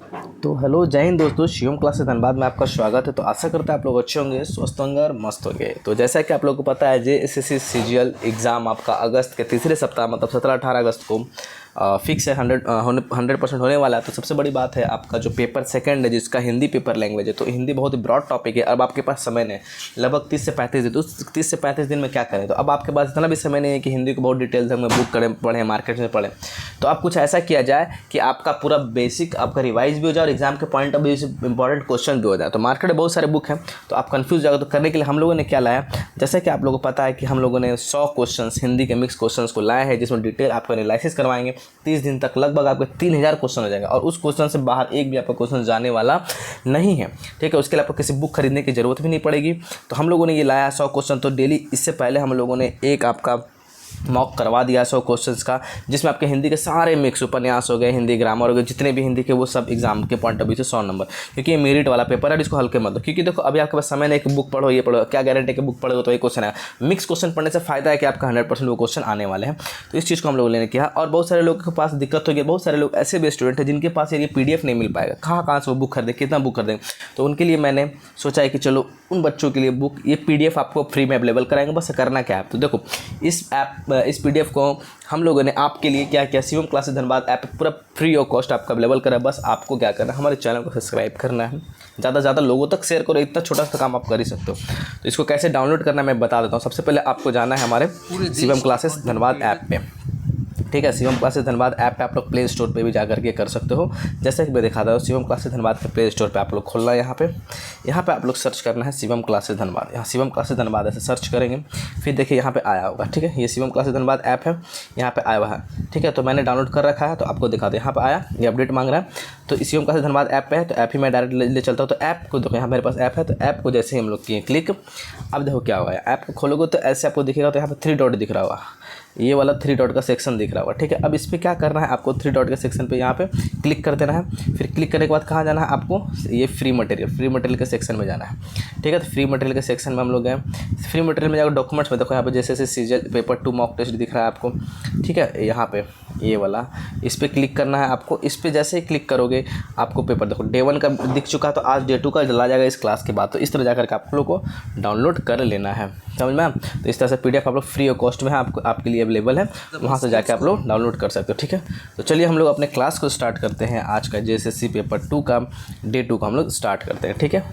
तो हेलो जय हिंद दोस्तों, शिवम क्लासेस धनबाद में आपका स्वागत है। तो आशा करते हैं आप लोग अच्छे होंगे, स्वस्थ होंगे और मस्त होंगे। तो जैसा कि आप लोगों को पता है, JSSC CGL एग्ज़ाम आपका अगस्त के तीसरे सप्ताह मतलब 17-18 अगस्त को फिक्स है, 100% होने वाला है। तो सबसे बड़ी बात है, आपका जो पेपर सेकंड है जिसका हिंदी पेपर लैंग्वेज है, तो हिंदी बहुत ही ब्रॉड टॉपिक है। अब आपके पास समय नहीं, लगभग 30 से 35 दिन। तो उस 30 से 35 दिन में क्या करें? तो अब आपके पास इतना भी समय नहीं है कि हिंदी को बहुत डिटेल से हमें बुक करें, पढ़ें, मार्केट में पढ़ें। तो आप कुछ ऐसा किया जाए कि आपका पूरा बेसिक आपका रिवाइज भी हो जाए और एग्जाम के पॉइंट ऑफ व्यू से इंपॉर्टेंट क्वेश्चन भी हो जाए। तो मार्केट में बहुत सारे बुक हैं, तो आप कंफ्यूज जाओगे। तो करने के लिए हम लोगों ने क्या लाया, जैसे कि आप लोगों को पता है कि हम लोगों ने 100 क्वेश्चन हिंदी के मिक्स क्वेश्चन को लाए हैं, जिसमें डिटेल आपको एनालिसिस करवाएंगे। 30 दिन तक लगभग आपके 3000 क्वेश्चन हो जाएगा और उस क्वेश्चन से बाहर एक भी आपका क्वेश्चन जाने वाला नहीं है। ठीक है, उसके लिए आपको किसी बुक खरीदने की ज़रूरत भी नहीं पड़ेगी। तो हम लोगों ने ये लाया 100 क्वेश्चन। तो डेली इससे पहले हम लोगों ने एक आपका मॉक करवा दिया 100 क्वेश्चंस का, जिसमें आपके हिंदी के सारे मिक्स उपन्यास हो गए, हिंदी ग्रामर हो गए, जितने भी हिंदी के वो सब एग्जाम के पॉइंट ऑफ व्यू से 100 नंबर। क्योंकि ये मेरिट वाला पेपर है, इसको हल्के मत दो। क्योंकि देखो अभी आपके पास समय नहीं कि बुक पढ़ो, ये पढ़ो, क्या गारंटी कि बुक पढ़ो तो ये क्वेश्चन है। मिक्स क्वेश्चन पढ़ने से फायदा है कि आपका 100% वो क्वेश्चन आने वाले हैं। तो इस चीज़ को हम लोगों ने किया। और बहुत सारे लोगों के पास दिक्कत होगी, बहुत सारे लोग ऐसे भी स्टूडेंट हैं जिनके पास ये PDF नहीं मिल पाएगा। कहाँ से वो बुक खरीदें, कितना बुक खरीदें? तो उनके लिए मैंने सोचा है कि चलो उन बच्चों के लिए बुक ये PDF आपको फ्री में अवेलेबल कराएंगे। बस करना क्या है, तो देखो इस PDF को हम लोगों ने आपके लिए क्या किया, शिवम क्लासेस धनबाद ऐप पूरा फ्री ऑफ कॉस्ट आपका अवेलेबल करा है। बस आपको क्या करना है, हमारे चैनल को सब्सक्राइब करना है, ज़्यादा से ज़्यादा लोगों तक शेयर करो। इतना छोटा सा काम आप कर ही सकते हो। तो इसको कैसे डाउनलोड करना है मैं बता देता हूँ। सबसे पहले आपको जाना है हमारे शिवम क्लासेस धनबाद ऐप पे। ठीक है, शिवम क्लासेस धनबाद ऐप पे आप लोग प्ले स्टोर पे भी जा करके कर सकते हो। जैसे कि मैं दिखाता हूँ, शिवम क्लासेस धनबाद के प्ले स्टोर पे आप लोग खोलना है। यहाँ पे आप लोग सर्च करना है शिवम क्लासेस धनबाद। यहाँ शिवम क्लासेस धनबाद ऐसे सर्च करेंगे, फिर देखिए यहाँ पे आया होगा। ठीक है, ये शिवम क्लासेस धनबाद ऐप है, यहाँ पे आया हुआ है। ठीक है, तो मैंने डाउनलोड कर रखा है, तो आपको दिखा दे। यहाँ पे आया, ये अपडेट मांग रहा है। तो शिवम क्लासेस धनबाद ऐप पे है, तो ऐप ही मैं डायरेक्ट ले चलता हूँ। तो ऐप को देखो, यहाँ मेरे पास ऐप है। तो ऐप को जैसे ही हम लोग किए क्लिक, अब देखो क्या हुआ है। ऐप को खोलोगे तो ऐसे आपको दिखेगा। तो यहाँ पे 3 डॉट दिख रहा होगा, ये वाला 3 डॉट का सेक्शन दिख रहा होगा। ठीक है, अब इस पर क्या करना है आपको, 3 डॉट के सेक्शन पे यहाँ पे क्लिक कर देना है। फिर क्लिक करने के बाद कहाँ जाना है आपको, ये फ्री मटेरियल के सेक्शन में जाना है। ठीक है, तो फ्री मटेरियल के सेक्शन में हम लोग गए। फ्री मटेरियल में जाकर डॉक्यूमेंट्स में देखो, यहाँ पे जैसे CGL पेपर 2 मॉक टेस्ट दिख रहा है आपको। ठीक है, यहाँ पे ये वाला, इस पर क्लिक करना है आपको। इस पर जैसे ही क्लिक करोगे आपको पेपर देखो Day 1 का दिख चुका, तो आज Day 2 का चला जाएगा इस क्लास के बाद। तो इस तरह जाकर के आप लोग को डाउनलोड कर लेना है, समझ में। तो इस तरह से PDF आप लोग फ्री ऑफ कॉस्ट में है, आपके लिए अवेलेबल है। वहाँ से जाके आप लोग डाउनलोड कर सकते हो। ठीक है, तो चलिए हम लोग अपने क्लास को स्टार्ट करते हैं। आज का JSSC पेपर 2 का Day 2 का हम लोग स्टार्ट करते हैं। ठीक है,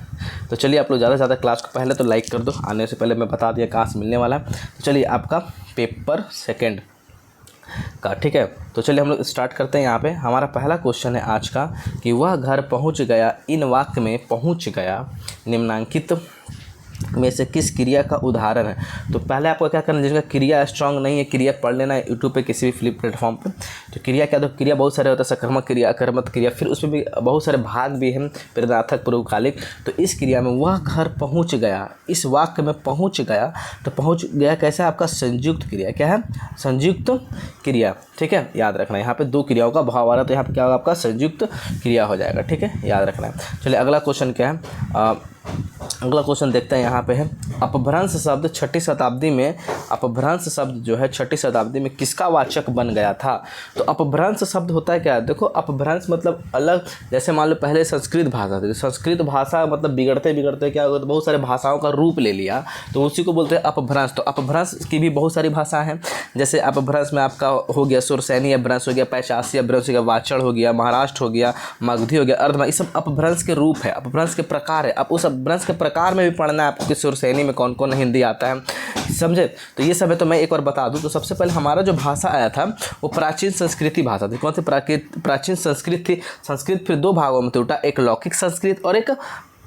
तो चलिए आप लोग ज़्यादा से ज़्यादा क्लास को पहले तो लाइक कर दो। आने से पहले मैं बता दिया कहाँ से मिलने वाला है। तो चलिए आपका पेपर सेकेंड का, ठीक है, तो चलिए हम लोग स्टार्ट करते हैं। यहाँ पे हमारा पहला क्वेश्चन है आज का कि वह घर पहुँच गया, इन वाक्य में पहुँच गया निम्नांकित में से किस क्रिया का उदाहरण है। तो पहले आपको क्या करना है, जिसका क्रिया स्ट्रांग नहीं है, क्रिया पढ़ लेना है यूट्यूब पे किसी भी फ्लिप प्लेटफॉर्म पे। तो क्रिया क्या, तो क्रिया बहुत सारे होता है, सकर्मक क्रिया, अकर्मक क्रिया, फिर उसमें भी बहुत सारे भाग भी हैं, प्रेरणार्थक, पूर्वकालिक। तो इस क्रिया में वह घर पहुंच गया, इस वाक्य में पहुंच गया, तो पहुंच गया कैसे, आपका संयुक्त क्रिया। क्या है, संयुक्त क्रिया। ठीक है, याद रखना है। यहाँ पे 2 क्रियाओं का भाव आ रहा है, तो यहाँ पे क्या होगा, आपका संयुक्त क्रिया हो जाएगा। ठीक है, याद रखना है। चलिए अगला क्वेश्चन क्या है, अगला क्वेश्चन देखते हैं। यहाँ पे है अपभ्रंश शब्द 6ठी शताब्दी में, अपभ्रंश शब्द जो है 6ठी शताब्दी में किसका वाचक बन गया था। तो अपभ्रंश शब्द होता है क्या, देखो अपभ्रंश मतलब अलग, जैसे मान लो पहले संस्कृत भाषा थी, संस्कृत भाषा मतलब बिगड़ते बिगड़ते क्या होगा, तो बहुत सारे भाषाओं का रूप ले लिया, तो उसी को बोलते हैं अपभ्रंश। तो अपभ्रंश की भी बहुत सारी भाषा हैं, जैसे अपभ्रंश में आपका हो गया सुरसैनी अपभ्रंश हो गया, पैशासी अपभ्रंश हो गया, वाचड़ हो गया, महाराष्ट्र हो गया, मगधी हो गया, अर्धमा, ये सब अपभ्रंश के रूप है, अपभ्रंश के प्रकार है। अब उस अपभ्रंश के प्रकार में भी पढ़ना है आपको कि सुरसैनी में कौन कौन हिंदी आता है, समझे। तो ये सब है, तो मैं एक बार बता दूं। तो सबसे पहले हमारा जो भाषा आया था वो प्राचीन संस्कृति भाषा थी। कौन सी प्राचीन संस्कृत थी। संस्कृत फिर 2 भागों में टूटा, एक लौकिक संस्कृत और एक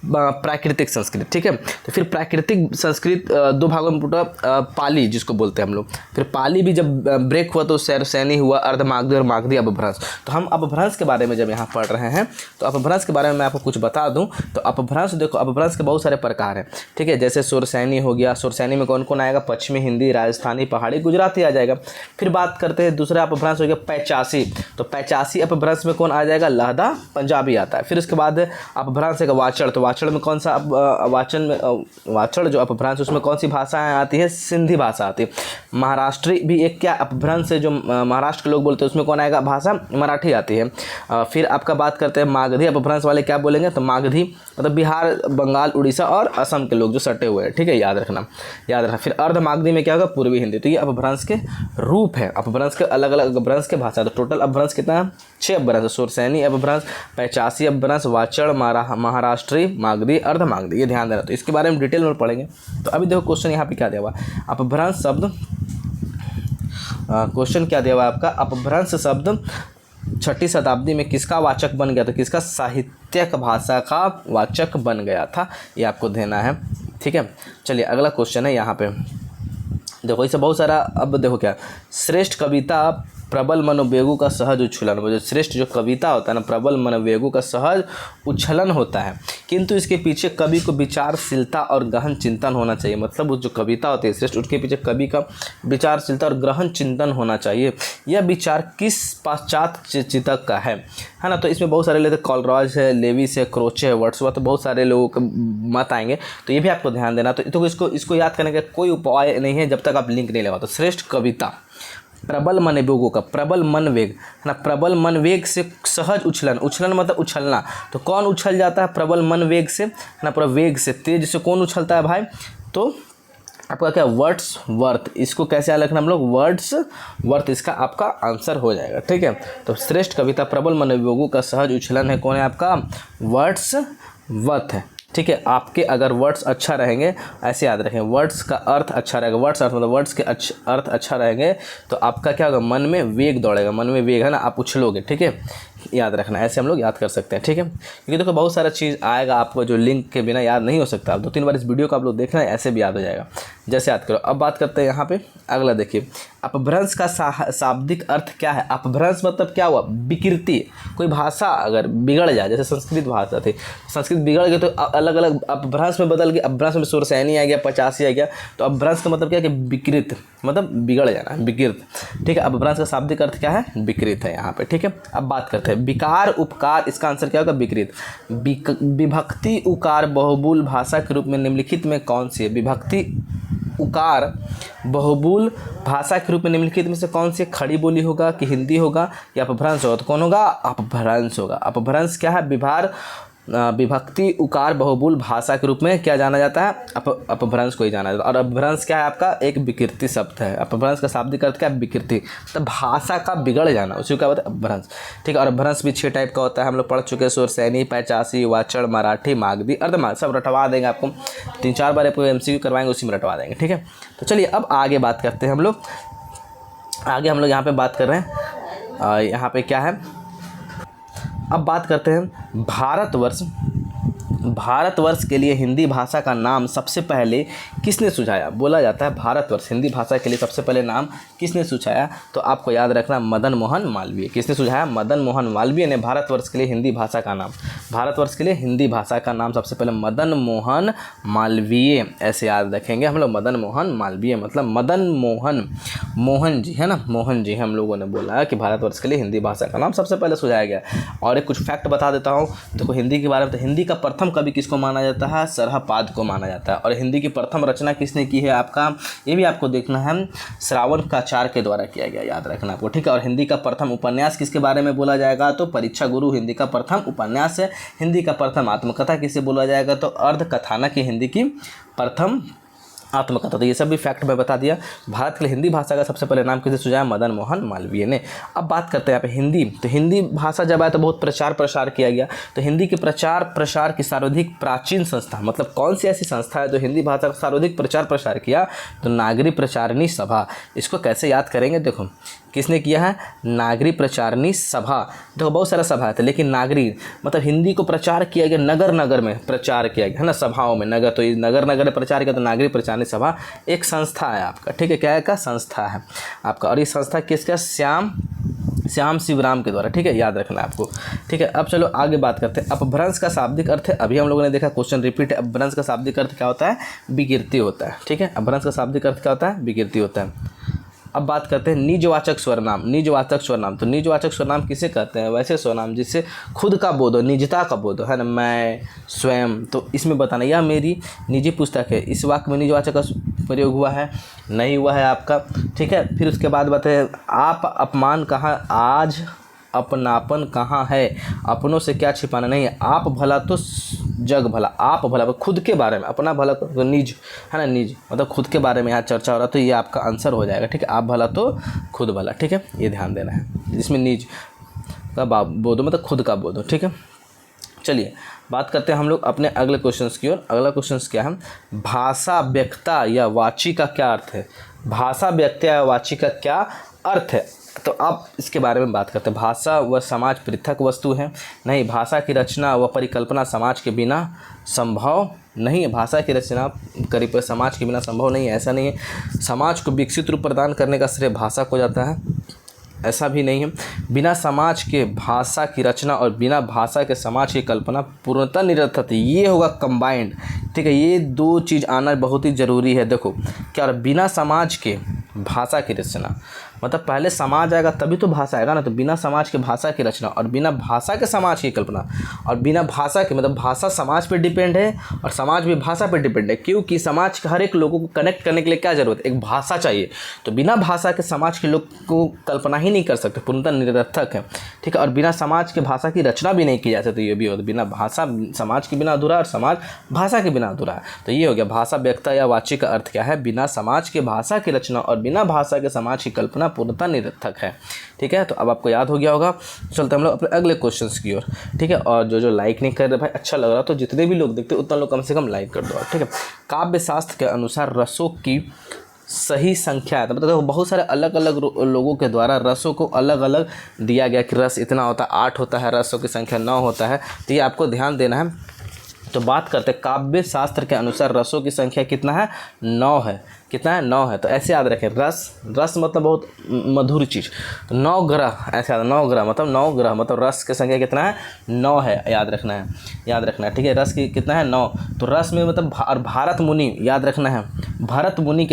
प्राकृतिक संस्कृत। ठीक है, तो फिर प्राकृतिक संस्कृत 2 भागों में टूटा, पाली जिसको बोलते हैं हम लोग। फिर पाली भी जब ब्रेक हुआ तो सुरसैनी हुआ, अर्धमागधी और मागधी अपभ्रंश। तो हम अपभ्रंश के बारे में जब यहाँ पढ़ रहे हैं, तो अपभ्रंश के बारे में मैं आपको कुछ बता दूं। तो अपभ्रंश देखो, अपभ्रंश के बहुत सारे प्रकार हैं। ठीक है, जैसे सुरसैनी हो गया, सुरसैनी में कौन कौन आएगा, पश्चिमी हिंदी, राजस्थानी, पहाड़ी, गुजराती आ जाएगा। फिर बात करते हैं दूसरा अपभ्रंश हो गया पैचासी। तो पैचासी अपभ्रंश में कौन आ जाएगा, लहदा, पंजाबी आता है। फिर उसके बाद अपभ्रंश है वाचड़, तो वाचड़ में कौन सा वाचन में वाचड़ जो अपभ्रंश उसमें कौन सी भाषाएं आती है, सिंधी भाषा आती है। महाराष्ट्री भी एक क्या अपभ्रंश है जो महाराष्ट्र के लोग बोलते हैं, उसमें कौन आएगा, भाषा मराठी आती है। फिर आपका बात करते हैं मागधी अपभ्रंश वाले क्या बोलेंगे, तो मागधी मतलब बिहार, बंगाल, उड़ीसा और असम के लोग जो सटे हुए हैं, ठीक है, याद रखना। फिर अर्ध मागधी में क्या होगा, पूर्वी हिंदी। तो ये अपभ्रंश के रूप है, अपभ्रंश के अलग अलग अपभ्रंश के भाषा। तो टोटल अपभ्रंश कितना है, 6 अपभ्रंश, सुरसैनी अपभ्रंश, 85 अपभ्रंश, वाचड़, महाराष्ट्री, मागधी, अर्ध मागधी, ये ध्यान देना। तो इसके बारे में डिटेल में पढ़ेंगे। तो अभी देखो क्वेश्चन यहाँ पे क्या दिया हुआ, अपभ्रंश शब्द, क्वेश्चन क्या दिया हुआ आपका, अपभ्रंश शब्द 6ठी शताब्दी में किसका वाचक बन गया था, किसका साहित्यिक भाषा का वाचक बन गया था, ये आपको देना है, ठीक है। चलिए अगला क्वेश्चन है यहाँ पे, देखो इसे बहुत सारा, अब देखो क्या, श्रेष्ठ कविता प्रबल मनोवेगों का सहज उच्छलन, जो श्रेष्ठ जो कविता होता है ना, प्रबल मनोवेगों का सहज उच्छलन होता है, किंतु इसके पीछे कवि को विचारशीलता और गहन चिंतन होना चाहिए। मतलब वो जो कविता होती है श्रेष्ठ, उसके पीछे कवि का विचारशीलता और गहन चिंतन होना चाहिए। यह विचार किस पाश्चात्य चिंतक का है ना। तो इसमें बहुत सारे लेते, कॉलरॉज है, लेविस है, क्रोचे है, वर्ड्सवर्थ, तो बहुत सारे लोगों के मत आएंगे, तो ये भी आपको ध्यान देना। तो इसको याद करने का कोई उपाय नहीं है जब तक आप लिंक नहीं लगाओ। तो श्रेष्ठ कविता प्रबल मनोवेगों का, प्रबल मन वेग है ना, प्रबल मन वेग से सहज उछलन, उछलन मतलब उछलना, तो कौन उछल जाता है प्रबल मन वेग से, है ना, पूरा वेग से, तेज से कौन उछलता है भाई, तो आपका क्या, वर्ड्सवर्थ। इसको कैसे याद रखना हम लोग, वर्ड्सवर्थ, इसका आपका आंसर हो जाएगा, ठीक है। तो श्रेष्ठ कविता प्रबल मनोवेगों का सहज उछलन है, कौन है आपका, वर्ड्सवर्थ है, ठीक है। आपके अगर वर्ड्स अच्छा रहेंगे, ऐसे याद रखें, वर्ड्स का अर्थ अच्छा रहेगा, वर्ड्स अर्थ मतलब वर्ड्स के अर्थ अच्छा रहेंगे, तो आपका क्या होगा, मन में वेग दौड़ेगा, मन में वेग है ना, आप उछलोगे, ठीक है, याद रखना, ऐसे हम लोग याद कर सकते हैं, ठीक है। क्योंकि देखो बहुत सारा चीज़ आएगा आपको जो लिंक के बिना याद नहीं हो सकता। आप 2-3 बार इस वीडियो को आप लोग देखना है, ऐसे भी याद हो जाएगा, जैसे याद करो। अब बात करते हैं यहाँ पे अगला, देखिए अपभ्रंश का शाब्दिक अर्थ क्या है। अपभ्रंश मतलब क्या हुआ, विकृति। कोई भाषा अगर बिगड़ जाए, जैसे संस्कृत भाषा थी, संस्कृत बिगड़ गई तो अलग अलग अपभ्रंश में बदल गई, अपभ्रंश में सुरसैनी आ गया, 85 आ गया, तो अपभ्रंश का मतलब क्या है कि विकृत, मतलब बिगड़ जाना, विकृत, ठीक है। अपभ्रंश का शाब्दिक अर्थ क्या है, विकृत है यहाँ पे, ठीक है। अब बात करते हैं विकार उपकार, इसका आंसर क्या होगा, विकृत। विभक्ति उकार बहुबूल भाषा के रूप में निम्नलिखित में कौन सी है, विभक्ति उकार बहुबूल भाषा के रूप में निम्नलिखित में से कौन सी, खड़ी बोली होगा कि हिंदी होगा या अपभ्रंश होगा, तो कौन होगा, अपभ्रंश होगा। अपभ्रंश क्या है, विभक्ति उकार बहुबूल भाषा के रूप में क्या जाना जाता है, अपभ्रंश को ही जाना जाता है। और अपभ्रंश क्या है आपका, एक विकृति शब्द है। अपभ्रंश का शाब्दिक अर्थ क्या है, विकृति, तो भाषा का बिगड़ जाना, उसी को क्या होता है, अपभ्रंश, ठीक है। और अपभ्रंश भी 6 टाइप का होता है, हम लोग पढ़ चुके हैं, सुरसैनी, 85, वाचड़, मराठी, मागधी, अर्धमागधी, सब रटवा देंगे आपको, 3-4 बार आपको MCQ करवाएंगे, उसी में रटवा देंगे, ठीक है। तो चलिए अब आगे बात करते हैं हम लोग, यहाँ पे बात कर रहे हैं, यहाँ पे क्या है, अब बात करते हैं भारतवर्ष के लिए हिंदी भाषा का नाम सबसे पहले किसने सुझाया। बोला जाता है भारतवर्ष, हिंदी भाषा के लिए सबसे पहले नाम किसने सुझाया, तो आपको याद रखना, मदन मोहन मालवीय। किसने सुझाया, मदन मोहन मालवीय ने भारतवर्ष के लिए हिंदी भाषा का नाम, भारतवर्ष के लिए हिंदी भाषा का नाम सबसे पहले मदन मोहन मालवीय, ऐसे याद रखेंगे हम लोग, मदन मोहन मालवीय मतलब मदन मोहन जी है ना, मोहन जी हम लोगों ने बोला कि भारतवर्ष के लिए हिंदी भाषा का नाम सबसे पहले सुझाया गया। और एक कुछ फैक्ट बता देता हूँ, देखो हिंदी के बारे में, तो हिंदी का प्रथम कवि किसको माना जाता है, सरहपाद को माना जाता है। और हिंदी की प्रथम रचना किसने की है आपका, ये भी आपको देखना है, श्रावणकाचार्य के द्वारा किया गया, याद रखना आपको, ठीक है। और हिंदी का प्रथम उपन्यास किसके बारे में बोला जाएगा, तो परीक्षा गुरु हिंदी का प्रथम उपन्यास है। हिंदी का प्रथम आत्मकथा किसे बोला जाएगा, तो अर्धकथानक की हिंदी की प्रथम आत्मकथा। तो ये सब भी फैक्ट मैं बता दिया। भारत के लिए हिंदी भाषा का सबसे पहले नाम किसे सुझाया, मदन मोहन मालवीय ने। अब बात करते हैं यहाँ पे हिंदी, तो हिंदी भाषा जब आया तो बहुत प्रचार प्रसार किया गया। तो हिंदी के प्रचार प्रसार की सर्वाधिक प्राचीन संस्था, मतलब कौन सी ऐसी संस्था है जो हिंदी भाषा का सर्वाधिक प्रचार प्रसार किया, तो नागरी प्रचारिणी सभा। इसको कैसे याद करेंगे, देखो किसने किया है, नागरी प्रचारिणी सभा। देखो बहुत सारा सभा है, लेकिन नागरी मतलब हिंदी को प्रचार किया गया, नगर नगर में प्रचार किया गया है ना, सभाओं में, नगर, तो नगर नगर में प्रचार किया, तो नागरी प्रचारिणी सभा एक संस्था है आपका, ठीक है, क्या है का संस्था है आपका। और ये संस्था किसका, श्याम शिवराम के द्वारा, ठीक है, याद रखना है आपको, ठीक है। अब चलो आगे बात करते हैं। अपभ्रंश का शाब्दिक अर्थ है, अभी हम लोगों ने देखा, क्वेश्चन रिपीट है। अपभ्रंश का शाब्दिक अर्थ क्या होता है, विकृति होता है, ठीक है। अपभ्रंश का शाब्दिक अर्थ क्या होता है, विकृति होता है। अब बात करते हैं निजवाचक स्वरनाम। निजवाचक स्वरनाम, तो निजवाचक स्वरनाम किसे कहते हैं? वैसे स्वरनाम जिससे खुद का बोध हो, निजता का बोध हो, है ना, मैं, स्वयं। तो इसमें बताना यह मेरी निजी पुस्तक है, इस वाक्य में निजवाचक का प्रयोग हुआ है? नहीं हुआ है आपका। ठीक है, फिर उसके बाद बताए आप अपमान कहाँ, आज अपनापन कहाँ है, अपनों से क्या छिपाना नहीं है, आप भला तो जग भला, आप भला खुद के बारे में, अपना भला तो निज, है ना, निज मतलब खुद के बारे में यहाँ चर्चा हो रहा है, तो ये आपका आंसर हो जाएगा। ठीक है, आप भला तो खुद भला। ठीक है, ये ध्यान देना है, जिसमें निज का बोधो मतलब खुद का बोधो। ठीक है, चलिए बात करते हैं हम लोग अपने अगले क्वेश्चंस की ओर। अगला क्वेश्चन क्या है? भाषा व्यक्ता या वाची का क्या अर्थ है? भाषा व्यक्ता या वाची का क्या अर्थ है? तो आप इसके बारे में बात करते हैं। भाषा व समाज पृथक वस्तु है? नहीं। भाषा की रचना व परिकल्पना समाज के बिना संभव नहीं है। भाषा की रचना समाज के बिना संभव नहीं है, ऐसा नहीं है। समाज को विकसित रूप प्रदान करने का श्रेय भाषा को जाता है, ऐसा भी नहीं है। बिना समाज के भाषा की रचना और बिना भाषा के समाज की कल्पना पूर्णतः निरर्थक है। ये होगा कंबाइंड। ठीक है, ये दो चीज़ आना बहुत ही ज़रूरी है। देखो क्या, बिना समाज के भाषा की रचना मतलब पहले समाज आएगा तभी तो भाषा आएगा ना। तो बिना समाज के भाषा की रचना और बिना भाषा के समाज की कल्पना, और बिना भाषा के मतलब भाषा समाज पे डिपेंड है और समाज भी भाषा पे डिपेंड है, क्योंकि समाज के हर एक लोगों को कनेक्ट करने के लिए क्या ज़रूरत है? एक भाषा चाहिए। तो बिना भाषा के समाज के लोग को कल्पना ही नहीं कर सकते, पूर्णतः निरर्थक है। ठीक है, और बिना समाज के भाषा की रचना भी नहीं की जा सकती, ये भी होता है। बिना भाषा समाज के बिना अधूरा है और समाज भाषा के बिना अधूरा है। तो ये हो गया भाषा व्यक्ता या वाची का अर्थ क्या है? बिना समाज के भाषा की रचना और बिना भाषा के समाज की कल्पना पूर्णतः निरर्थक है। ठीक है, तो अब आपको याद हो गया होगा। चलते हम लोग अपने अगले क्वेश्चंस की ओर। ठीक है, और जो लाइक नहीं कर रहे भाई, अच्छा लग रहा तो जितने भी लोग देखते उतना लोग कम से कम लाइक कर दो। ठीक है, काव्य शास्त्र के अनुसार रसों की सही संख्या है, मतलब बहुत सारे अलग अलग लोगों के द्वारा रसों को अलग अलग दिया गया कि रस इतना होता है, 8 होता है, रसों की संख्या 9 होता है। तो ये आपको ध्यान देना है। तो बात करते हैं काव्य शास्त्र के अनुसार रसों की संख्या कितना है? 9 है। कितना है? 9 है। तो ऐसे याद रखें, रस मतलब बहुत मधुर चीज़। 9 ग्रह, ऐसे याद, 9 ग्रह मतलब 9 ग्रह मतलब रस की संख्या कितना है? 9 है। याद रखना है, याद रखना है। ठीक है, रस की कितना है? 9। तो रस में मतलब और भारत मुनि, याद रखना है, भरत मुनि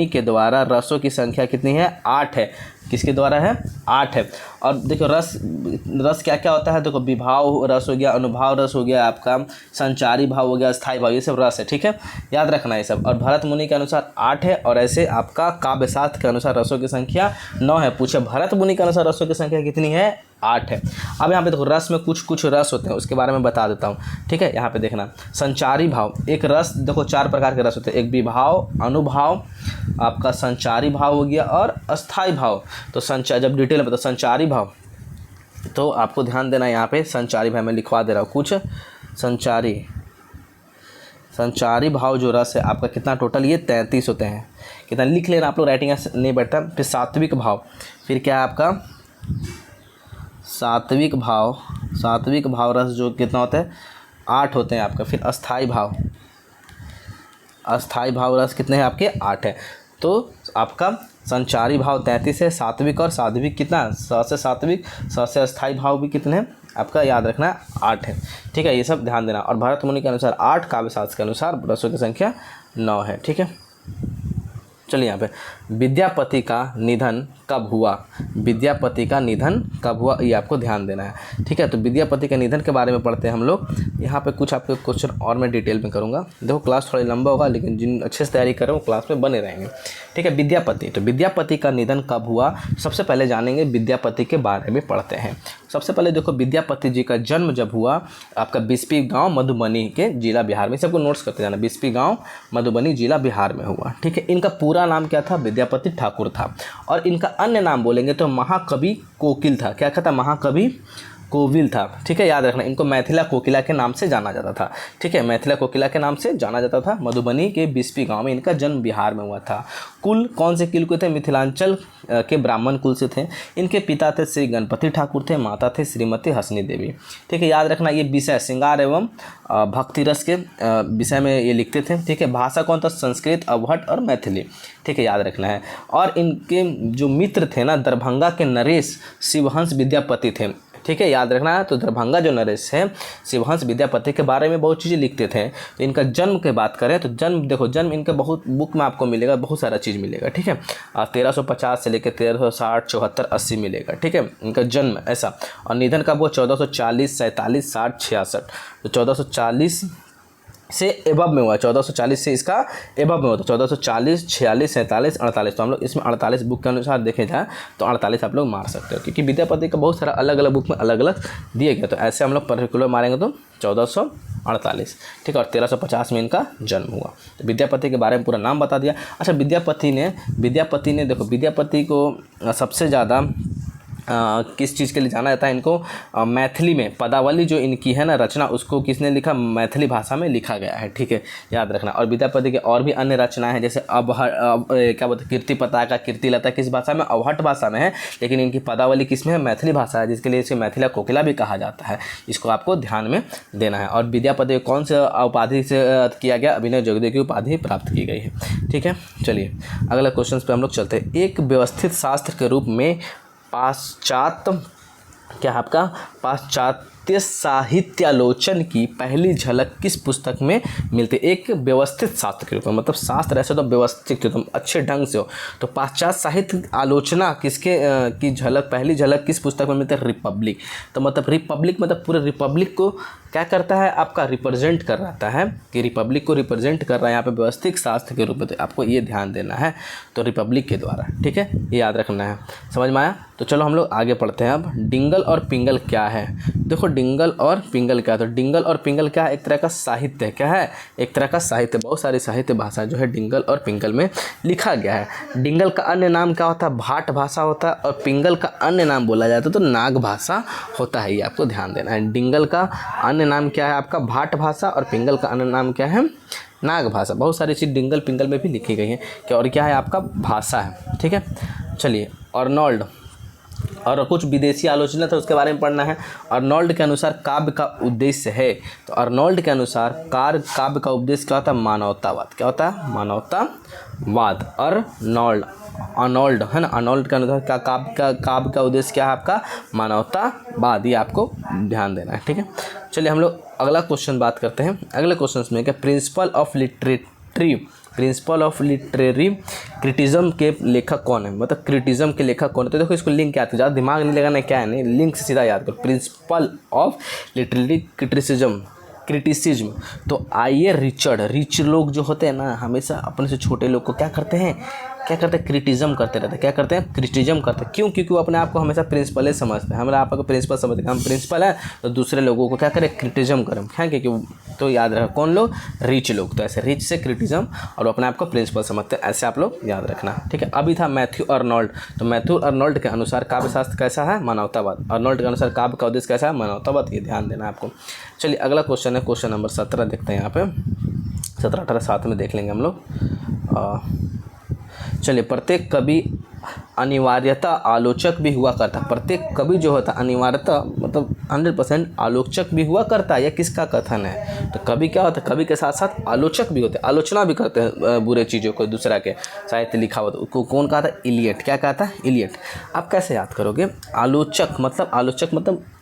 के द्वारा रसों की संख्या कितनी है? 8 है। किसके द्वारा है? 8 है। और देखो रस क्या क्या होता है? देखो विभाव रस हो गया, अनुभाव रस हो गया, आपका संचारी भाव हो गया, स्थायी भाव, ये सब रस है। ठीक है, याद रखना है सब। और भरत मुनि के अनुसार 8 है, और ऐसे आपका काव्य शास्त्र के अनुसार रसों की संख्या 9 है। पूछे भरत मुनि के अनुसार रसों की संख्या कितनी है? 8 है। अब यहाँ पे देखो रस में कुछ रस होते हैं, उसके बारे में बता देता हूँ। ठीक है, यहाँ पे देखना, संचारी भाव एक रस, देखो 4 प्रकार के रस होते हैं, एक विभाव, अनुभाव, आपका संचारी भाव हो गया और अस्थाई भाव। तो जब डिटेल में बता संचारी भाव, तो आपको ध्यान देना यहाँ पे संचारी भाव में लिखवा दे रहा हूँ कुछ। संचारी भाव जो रस है आपका कितना टोटल? ये 33 होते हैं। कितना लिख लेना आप लोग, राइटिंग नहीं बैठता। फिर सात्विक भाव, फिर क्या है आपका? सात्विक भाव रस जो कितना होता है? 8 होते हैं आपका। फिर अस्थाई भाव रस कितने हैं आपके? 8 है। तो आपका संचारी भाव 33 है, सात्विक और साध्विक कितना? 100 से सात्विक, 100 से अस्थाई भाव भी कितने हैं आपका? याद रखना है 8 है। ठीक है, ये सब ध्यान देना। और भरत मुनि के अनुसार 8, काव्य शास्त्र के अनुसार रसों की संख्या 9 है। ठीक है, चलिए यहाँ पे विद्यापति का निधन कब हुआ? विद्यापति का निधन कब हुआ, ये आपको ध्यान देना है। ठीक है, तो विद्यापति के निधन के बारे में पढ़ते हैं हम लोग। यहाँ पे कुछ आपके क्वेश्चन और मैं डिटेल में करूँगा। देखो क्लास थोड़ी लंबा होगा, लेकिन जिन अच्छे से तैयारी कर रहे हो क्लास में बने रहेंगे। ठीक है, विद्यापति, तो विद्यापति का निधन कब हुआ? सबसे पहले जानेंगे विद्यापति के बारे में पढ़ते हैं। सबसे पहले देखो विद्यापति जी का जन्म जब हुआ आपका बिस्पी गांव मधुबनी के जिला बिहार में, सबको नोट्स करते जाना, बिस्पी गांव मधुबनी जिला बिहार में हुआ। ठीक है, इनका पूरा नाम क्या था? विद्यापति ठाकुर था। और इनका अन्य नाम बोलेंगे तो महाकवि कोकिल था। क्या था? महाकवि कोविल था। ठीक है, याद रखना, इनको मैथिला कोकिला के नाम से जाना जाता था। ठीक है, मैथिला कोकिला के नाम से जाना जाता था। मधुबनी के बिस्पी गांव में इनका जन्म बिहार में हुआ था। कुल कौन से कुल के थे? मिथिलांचल के ब्राह्मण कुल से थे। इनके पिता थे श्री गणपति ठाकुर थे, माता थे श्रीमती हसनी देवी। ठीक है, याद रखना, ये विषय श्रृंगार एवं भक्ति रस के विषय में ये लिखते थे। ठीक है, भाषा कौन था? संस्कृत, अवहट और मैथिली। ठीक है, याद रखना है। और इनके जो मित्र थे ना, दरभंगा के नरेश शिवहंस विद्यापति थे। ठीक है, याद रखना है। तो दरभंगा जो नरेश है शिवहंस विद्यापति के बारे में बहुत चीज़ें लिखते थे। तो इनका जन्म की बात करें तो जन्म देखो, जन्म इनके बहुत बुक में आपको मिलेगा, बहुत सारा चीज़ मिलेगा। ठीक है, 1350 से लेकर 1360, 74, 80 मिलेगा। ठीक है, इनका जन्म ऐसा। और निधन का वो 1440, 47, 60, 66। तो 1440 से एबव में हुआ, 1440 से इसका एबव में हुआ। तो 1440, 46, 47, 48। तो हम लोग इसमें 48 बुक के अनुसार देखे जाए तो 48 आप लोग मार सकते हो, क्योंकि विद्यापति का बहुत सारा अलग अलग बुक में अलग अलग दिए गए। तो ऐसे हम लोग पर्टिकुलर मारेंगे तो 1448। ठीक है, और 1350 में इनका जन्म हुआ। तो विद्यापति के बारे में पूरा नाम बता दिया। अच्छा, विद्यापति ने देखो, विद्यापति को सबसे ज़्यादा किस चीज़ के लिए जाना जाता है इनको? मैथिली में पदावली जो इनकी है ना रचना, उसको किसने लिखा? मैथिली भाषा में लिखा गया है। ठीक है, याद रखना। और विद्यापति के और भी अन्य रचनाएं हैं, जैसे क्या बोलते हैं, कीर्ति पताका, कीर्ति लता किस भाषा में? अवहट भाषा में है, लेकिन इनकी पदावली किस में है? मैथिली भाषा है, जिसके लिए इसे मैथिला कोकिला भी कहा जाता है। इसको आपको ध्यान में देना है। और विद्यापति को कौन से उपाधि से किया गया? अभिनव जोगदेव की उपाधि प्राप्त की गई है। ठीक है, चलिए अगला क्वेश्चन पे हम लोग चलते हैं। एक व्यवस्थित शास्त्र के रूप में पाश्चात्य साहित्यालोचन की पहली झलक किस पुस्तक में मिलती है? एक व्यवस्थित शास्त्र के रूप में, मतलब शास्त्र ऐसे तो व्यवस्थित एकदम अच्छे ढंग से हो। तो पाश्चात्य साहित्य आलोचना किसके की झलक, पहली झलक किस पुस्तक में मिलती है? रिपब्लिक। तो मतलब रिपब्लिक मतलब पूरे रिपब्लिक को क्या करता है? आपका रिप्रेजेंट कर रहा है, कि रिपब्लिक को रिप्रेजेंट कर रहा है यहाँ पे व्यवस्थित शास्त्र के रूप में। तो आपको ये ध्यान देना है, तो रिपब्लिक के द्वारा। ठीक है, ये याद रखना है। समझ में आया? तो चलो हम लोग आगे पढ़ते हैं। अब डिंगल और पिंगल क्या है? देखो, डिंगल और पिंगल क्या है? तो डिंगल और पिंगल क्या है? एक तरह का साहित्य है। क्या है? एक तरह का साहित्य। बहुत सारी साहित्य भाषा जो है डिंगल और पिंगल में लिखा गया है। डिंगल का अन्य नाम क्या होता है? भाट भाषा होता है। और पिंगल का अन्य नाम बोला जाता है तो नाग भाषा होता है। ये आपको ध्यान देना है। डिंगल का अन्य नाम क्या है आपका? भाट भाषा। और पिंगल का अन्य नाम क्या है? नाग भाषा। बहुत सारी चीज़ डिंगल पिंगल में भी लिखी गई है। क्या और क्या है आपका? भाषा है। ठीक है, चलिए अर्नोल्ड और कुछ विदेशी आलोचना था, उसके बारे में पढ़ना है। अर्नोल्ड के अनुसार काव्य का उद्देश्य है, तो अर्नोल्ड के अनुसार काव्य का उद्देश्य क्या होता है? मानवतावाद। क्या होता है? मानवतावाद। अर्नोल्ड है ना, अर्नोल्ड के अनुसार काव्य का उद्देश्य क्या है आपका? मानवतावाद। ये आपको ध्यान देना है। ठीक है, चलिए हम लोग अगला क्वेश्चन बात करते हैं। अगले क्वेश्चन में क्या? प्रिंसिपल ऑफ लिटरेरी क्रिटिज्म के लेखक कौन है? मतलब क्रिटिज्म के लेखक कौन है? तो देखो, इसको लिंक याद करो, ज़्यादा दिमाग नहीं लगाना, क्या है नहीं, लिंक से सीधा याद करो। Principle of literary criticism. तो आइए रिच लोग जो होते हैं ना, हमेशा अपने से छोटे लोग को क्या करते हैं? क्रिटिज्म करते रहते हैं। क्या करते हैं? क्रिटिज्म करते हैं। क्यों? क्योंकि वो अपने आप को हमेशा प्रिंसिपल समझते हैं। हमारा आपको प्रिंसिपल समझते हैं, हम प्रिंसिपल हैं, तो दूसरे लोगों को क्या करें? क्रिटिज्म करें। है क्योंकि तो याद रखो, कौन लोग? रिच लोग। तो ऐसे रिच से क्रिटिज्म, और अपने आप को प्रिंसिपल समझते हैं। ऐसे आप लोग याद रखना। ठीक है, अभी था मैथ्यू अर्नोल्ड। तो मैथ्यू अर्नोल्ड के अनुसार काव्य शास्त्र कैसा है? मानवतावाद। अर्नोल्ड के अनुसार काव्य का उद्देश्य कैसा है? मानवतावाद। ये ध्यान देना आपको। चलिए अगला क्वेश्चन है, क्वेश्चन नंबर 17 देखते हैं। यहाँ पे 17, 18, 7 में देख लेंगे हम लोग। चलिए, प्रत्येक कवि अनिवार्यता आलोचक भी हुआ करता। प्रत्येक कवि जो होता अनिवार्यता मतलब 100% आलोचक भी हुआ करता है। यह किसका कथन है? तो कवि क्या होता है? कवि के साथ साथ आलोचक भी होते हैं, आलोचना भी करते हैं बुरे चीज़ों को, दूसरा के साहित्य लिखा हुआ। तो कौन कहा था? इलियट। क्या कहा था? इलियट। आप कैसे याद करोगे? आलोचक मतलब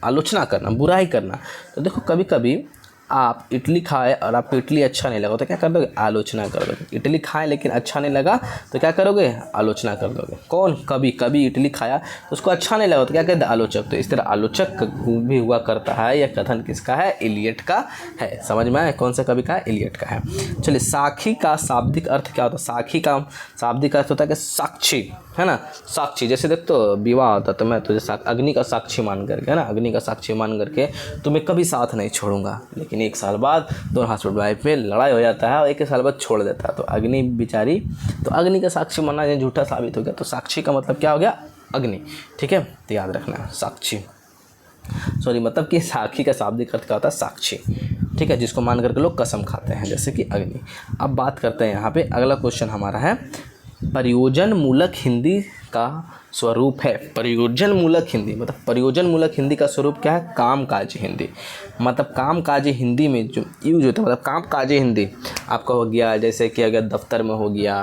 आलोचना करना, बुराई करना। तो देखो, कभी कभी आप इडली खाए और आपको इडली अच्छा नहीं लगा तो क्या कर दोगे? आलोचना कर दोगे। इडली खाए लेकिन अच्छा नहीं लगा तो क्या करोगे? आलोचना कर दोगे। कौन? कभी इडली खाया तो उसको अच्छा नहीं लगा तो क्या कहते हैं? आलोचक। तो इस तरह आलोचक भी हुआ करता है। यह कथन किसका है? इलियट का है। समझ में आया? कौन सा कवि का है? इलियट का है। चलिए, साखी का शाब्दिक अर्थ क्या होता है? साखी का शाब्दिक अर्थ होता है कि साक्षी, है ना, साक्षी। जैसे देख, तो विवाह होता तो मैं तुझे अग्नि का साक्षी मान करके, है ना, अग्नि का साक्षी मान करके तुम्हें कभी साथ नहीं छोड़ूंगा। लेकिन एक साल बाद दोनों हस्बैंड वाइफ में लड़ाई हो जाता है और एक साल बाद छोड़ देता है। तो अग्नि बेचारी, तो अग्नि का साक्षी मानना ये झूठा साबित हो गया। तो साक्षी का मतलब क्या हो गया? अग्नि। ठीक है, तो याद रखना साक्षी, मतलब कि साखी का शाब्दिक अर्थ क्या होता है? साक्षी। ठीक है, जिसको मान करके लोग कसम खाते हैं, जैसे कि अग्नि। अब बात करते हैं यहाँ पे, अगला क्वेश्चन हमारा है प्रयोजन मूलक हिंदी का स्वरूप है? प्रयोजन मूलक हिंदी, मतलब प्रयोजन मूलक हिंदी का स्वरूप क्या है? कामकाजी हिंदी। मतलब कामकाजी हिंदी में जो यूज होता है, मतलब कामकाजी हिंदी आपका हो गया, जैसे कि अगर दफ्तर में हो गया,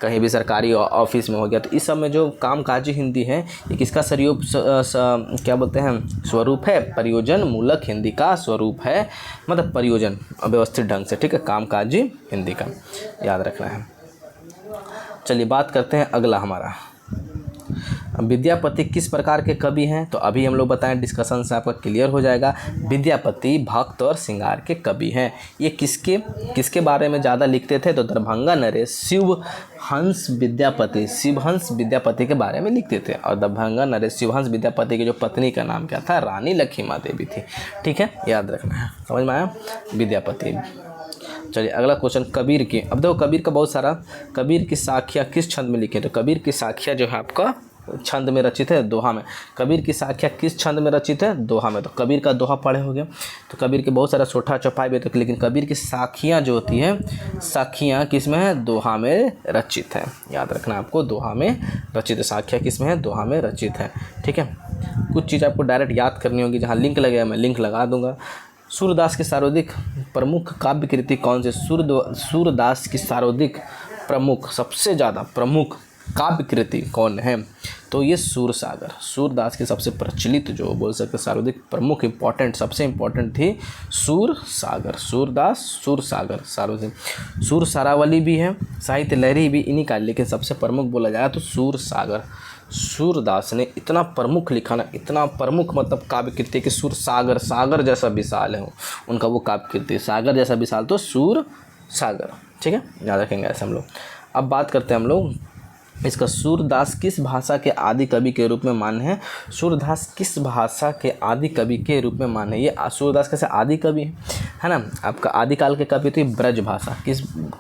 कहीं भी सरकारी ऑफिस में हो गया, तो इस सब में जो कामकाजी हिंदी है ये किसका स्वरूप क्या बोलते हैं? स्वरूप है प्रयोजन मूलक हिंदी का स्वरूप है, मतलब प्रयोजन व्यवस्थित ढंग से, ठीक है, कामकाजी हिंदी का याद रखना है। चलिए बात करते हैं अगला हमारा, विद्यापति किस प्रकार के कवि हैं? तो अभी हम लोग बताएं, डिस्कशन से आपका क्लियर हो जाएगा। विद्यापति भक्त और श्रृंगार के कवि हैं। ये किसके बारे में ज़्यादा लिखते थे? तो दरभंगा नरेश शिवहंस विद्यापति के बारे में लिखते थे। और दरभंगा नरेश शिवहंस विद्यापति की जो पत्नी का नाम क्या था? रानी लक्ष्मीमा देवी थी, ठीक है, याद रखना है। समझ में आया? विद्यापति। चलिए अगला क्वेश्चन, कबीर की। अब देखो कबीर का बहुत सारा, कबीर की साखियाँ किस छंद में लिखी है? तो कबीर की साखियाँ जो है आपका छंद में रचित है, दोहा में। कबीर की साखियाँ किस छंद में रचित है? दोहा में। तो कबीर का दोहा पढ़े हो गया। तो कबीर के बहुत सारा छोटा चौपाई भी होता है, लेकिन कबीर की साखियाँ जो होती है, साखियाँ किस में है? दोहा में रचित है। याद रखना आपको, दोहा में रचित है। साखियाँ किस में है? दोहा में रचित है, ठीक है। कुछ चीज़ आपको डायरेक्ट याद करनी होगी, जहाँ लिंक लगेगा मैं लिंक लगा दूँगा। सूरदास की सर्वाधिक प्रमुख काव्य कृति कौन सी? सूरदास की सर्वाधिक प्रमुख, सबसे ज़्यादा प्रमुख काव्य कृति कौन है? तो ये सूरसागर। सूरदास की सबसे प्रचलित, जो बोल सकते सर्वाधिक प्रमुख इंपॉर्टेंट, सबसे इंपॉर्टेंट थी सूरसागर। सूरदास सूरसागर सर्वाधिक। सूर सारावली भी है, साहित्य लहरी भी इन्हीं का, लेकिन सबसे प्रमुख बोला जाए तो सूरसागर। सूरदास ने इतना प्रमुख लिखा ना, इतना प्रमुख मतलब काव्य कृति कि सूरसागर, सागर जैसा विशाल है उनका वो काव्य कृति, सागर जैसा विशाल, तो सूरसागर, ठीक है, याद रखेंगे ऐसे हम लोग। अब बात करते हैं हम लोग इसका, सूरदास किस भाषा के आदि कवि के रूप में मान्य है? सूरदास किस भाषा के आदि कवि के रूप में मान्य है? ये सूरदास कैसे आदि कवि है ना? आपका आदिकाल के कवि थी ब्रज भाषा।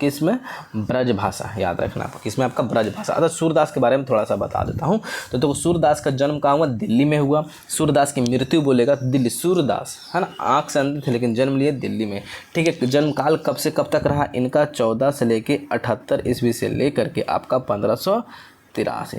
किस में? ब्रज भाषा, याद रखना आपको, किसमें? आपका ब्रज भाषा। अगर सूरदास के बारे में थोड़ा सा बता देता हूँ। तो देखो सूरदास का जन्म कहाँ हुआ? दिल्ली में हुआ। सूरदास की मृत्यु बोलेगा दिल्ली। सूरदास है ना, आँख से अंधे थे लेकिन जन्म लिए दिल्ली में, ठीक है। जन्म काल कब से कब तक रहा इनका? 14 से लेके 78 ईस्वी से लेकर के आपका 1583।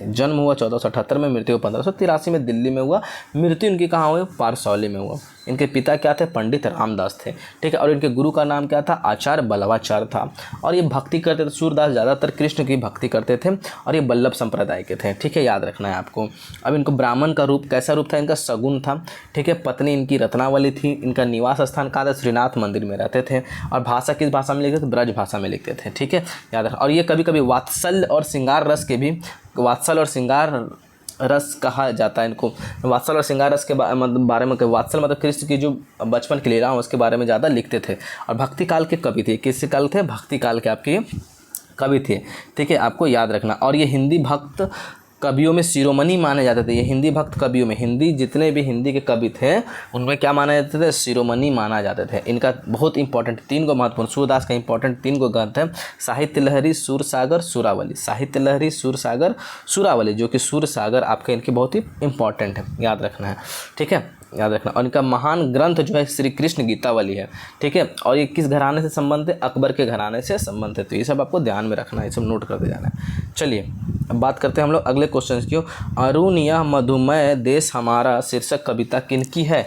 जन्म हुआ 1478 में, मृत्यु 1583 में दिल्ली में हुआ। मृत्यु इनकी कहाँ हुई? पारसौली में हुआ। इनके पिता क्या थे? पंडित रामदास थे, ठीक है। और इनके गुरु का नाम क्या था? आचार्य बल्लभाचार्य था। और ये भक्ति करते थे, सूरदास ज़्यादातर कृष्ण की भक्ति करते थे, और ये बल्लभ संप्रदाय के थे, ठीक है, याद रखना है आपको। अब इनको ब्राह्मण का रूप, कैसा रूप था इनका? सगुन था, ठीक है। पत्नी इनकी रत्नावली थी। इनका निवास स्थान कहाँ था? श्रीनाथ मंदिर में रहते थे। और भाषा किस भाषा में लिखते थे? ब्रज भाषा में लिखते थे, ठीक है, याद रखना। और ये कभी कभी वात्सल्य और श्रृंगार रस के भी, वात्सल और श्रृंगार रस कहा जाता है इनको। वात्सल और श्रृंगार रस के बारे में, वात्सल मतलब कृष्ण की जो बचपन की लीला उसके बारे में ज़्यादा लिखते थे। और भक्ति काल के कवि थे। किस काल थे? भक्ति काल के आपके कवि थे, ठीक है, आपको याद रखना। और ये हिंदी भक्त कवियों में शिरोमणि माने जाते थे। ये हिंदी भक्त कवियों में, हिंदी जितने भी हिंदी के कवि थे उनमें क्या माना जाते थे? शिरोमणि माना जाते थे। इनका बहुत इंपॉर्टेंट 3 को महत्वपूर्ण, सूरदास का इंपॉर्टेंट 3 को ग्रंथ है, साहित्य लहरी, सूरसागर, सुरावली। साहित्य लहरी, सूरसागर, सुरावली, जो कि सूरसागर आपके इनके बहुत ही इंपॉर्टेंट है, याद रखना है, ठीक है, याद रखना। और इनका महान ग्रंथ जो है श्री कृष्ण गीतावली है, ठीक है। और ये किस घराने से संबंधित है? अकबर के घराने से संबंधित है। तो ये सब आपको ध्यान में रखना है, ये सब नोट करते जाना है। चलिए अब बात करते हैं हम लोग अगले क्वेश्चन की। अरुण यह मधुमय देश हमारा शीर्षक कविता किनकी है?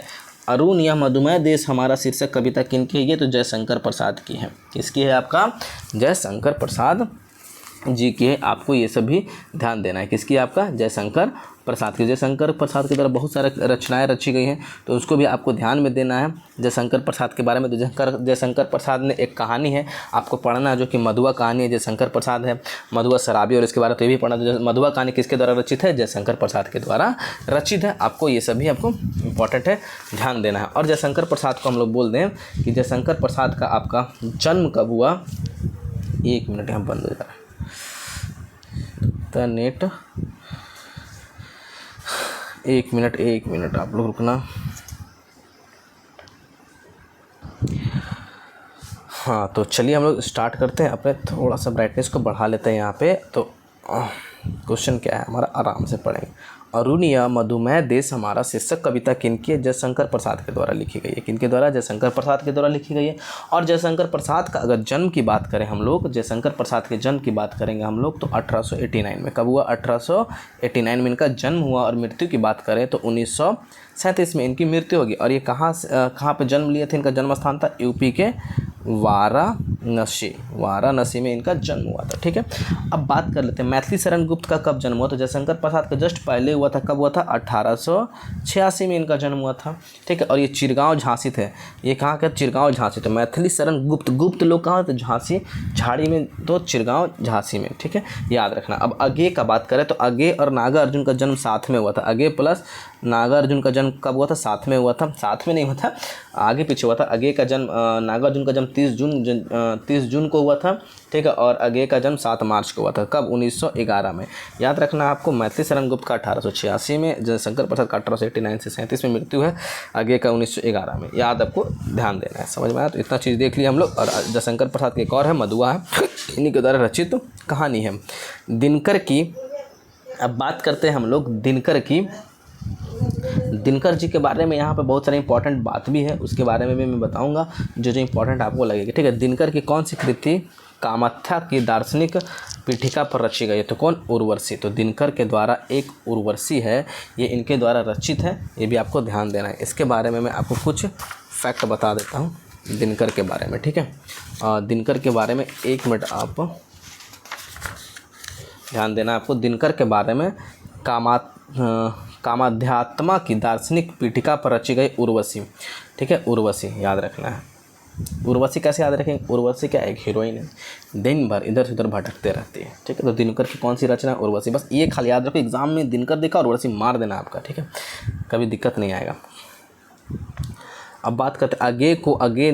अरुण यह मधुमय देश हमारा शीर्षक कविता किनकी है? ये तो जयशंकर प्रसाद की है। किसकी है? आपका जयशंकर प्रसाद जी की है। आपको ये सभी ध्यान देना है। किसकी? आपका जयशंकर प्रसाद की। जयशंकर प्रसाद की तरह बहुत सारे रचनाएं रची गई हैं, तो उसको भी आपको ध्यान में देना है जयशंकर प्रसाद के बारे में। तो जयशंकर प्रसाद ने एक कहानी है आपको पढ़ना, जो कि मधुआ कहानी है। जयशंकर प्रसाद है मधुआ शराबी, और इसके बारे में तो ये भी पढ़ना। तो मधुआ कहानी किसके द्वारा रचित है? जयशंकर प्रसाद के द्वारा रचित है। आपको ये सभी आपको इंपॉर्टेंट है, ध्यान देना है। और जयशंकर प्रसाद को हम लोग बोल दें कि जयशंकर प्रसाद का आपका जन्म कब हुआ? 1 मिनट यहाँ बंद हो जा रहा है तो नेट, 1 मिनट आप लोग रुकना। हाँ तो चलिए हम लोग स्टार्ट करते हैं। अपने थोड़ा सा ब्राइटनेस को बढ़ा लेते हैं यहाँ पे। तो क्वेश्चन क्या है हमारा, आराम से पढ़ेंगे। अरुणिया मधुमेह देश हमारा शीर्षक कविता किनकी है? जयशंकर प्रसाद के द्वारा लिखी गई है। किनके द्वारा? जयशंकर प्रसाद के द्वारा लिखी गई है। और जयशंकर प्रसाद का अगर जन्म की बात करें हम लोग, जयशंकर प्रसाद के जन्म की बात करेंगे हम लोग तो 1889 में। कब हुआ? 1889 में इनका जन्म हुआ। और मृत्यु की बात करें तो 1937 में इनकी मृत्यु होगी। और ये कहाँ पे जन्म लिए थे? इनका जन्म स्थान था यूपी के वाराणसी में इनका जन्म हुआ था। ठीक है, अब बात कर लेते हैं मैथिली शरण गुप्त का कब जन्म हुआ? तो जयशंकर प्रसाद का जस्ट पहले हुआ था। कब हुआ था? 1886 में इनका जन्म हुआ था। ठीक है, और ये चिरगांव झांसी थे। ये कहाँ का? चिरगांव झांसी। तो मैथिली शरण गुप्त लोग कहाँ थे? झांसी झाड़ी में, तो चिरगांव झांसी में। ठीक है, याद रखना। अब अगे का बात करें तो अगे और नागा अर्जुन का जन्म साथ में हुआ था। अगे प्लस नागा अर्जुन का जन्म कब हुआ था? साथ में हुआ था। साथ में नहीं हुआ था, आगे पीछे हुआ था। अगे का जन्म नागा अर्जुन का जन्म 30 जून को हुआ था। ठीक है, और अगे का जन्म 7 मार्च को हुआ था। कब? 1911 में। याद रखना आपको, मैथिली शरण गुप्त का 1886 में, जयशंकर प्रसाद का 1889 से 37 में मृत्यु है। अगे का 1911 में। याद आपको ध्यान देना है। समझ में आया? तो इतना चीज़ देख लिया हम लोग। और जयशंकर प्रसाद के एक और है, मधुआ है, इन्हीं के द्वारा रचित कहानी है दिनकर की। अब बात करते हैं हम लोग दिनकर की। दिनकर जी के बारे में यहाँ पे बहुत सारे इंपॉर्टेंट बात भी है, उसके बारे में भी मैं बताऊंगा जो इंपॉर्टेंट आपको लगेगी। ठीक है, दिनकर की कौन सी कृति कामाख्या की दार्शनिक पीठिका पर रची गई है? तो कौन? उर्वशी। तो दिनकर के द्वारा एक उर्वशी है, ये इनके द्वारा रचित है। ये भी आपको ध्यान देना है। इसके बारे में मैं आपको कुछ फैक्ट बता देता हूँ दिनकर के बारे में। ठीक है, दिनकर के बारे में 1 मिनट आप ध्यान देना। आपको दिनकर के बारे में कामाध्यात्मा की दार्शनिक पीठिका पर रची गई उर्वशी। ठीक है, उर्वशी याद रखना है। उर्वशी कैसे याद रखेंगे? उर्वशी क्या? एक हीरोइन है, दिन भर इधर से उधर भटकते रहती है। ठीक है, तो दिनकर की कौन सी रचना? उर्वशी। बस ये खाली याद रखो, एग्जाम में दिनकर देखा और उर्वशी मार देना आपका। ठीक है, कभी दिक्कत नहीं आएगा। अब बात करते अगे को अगे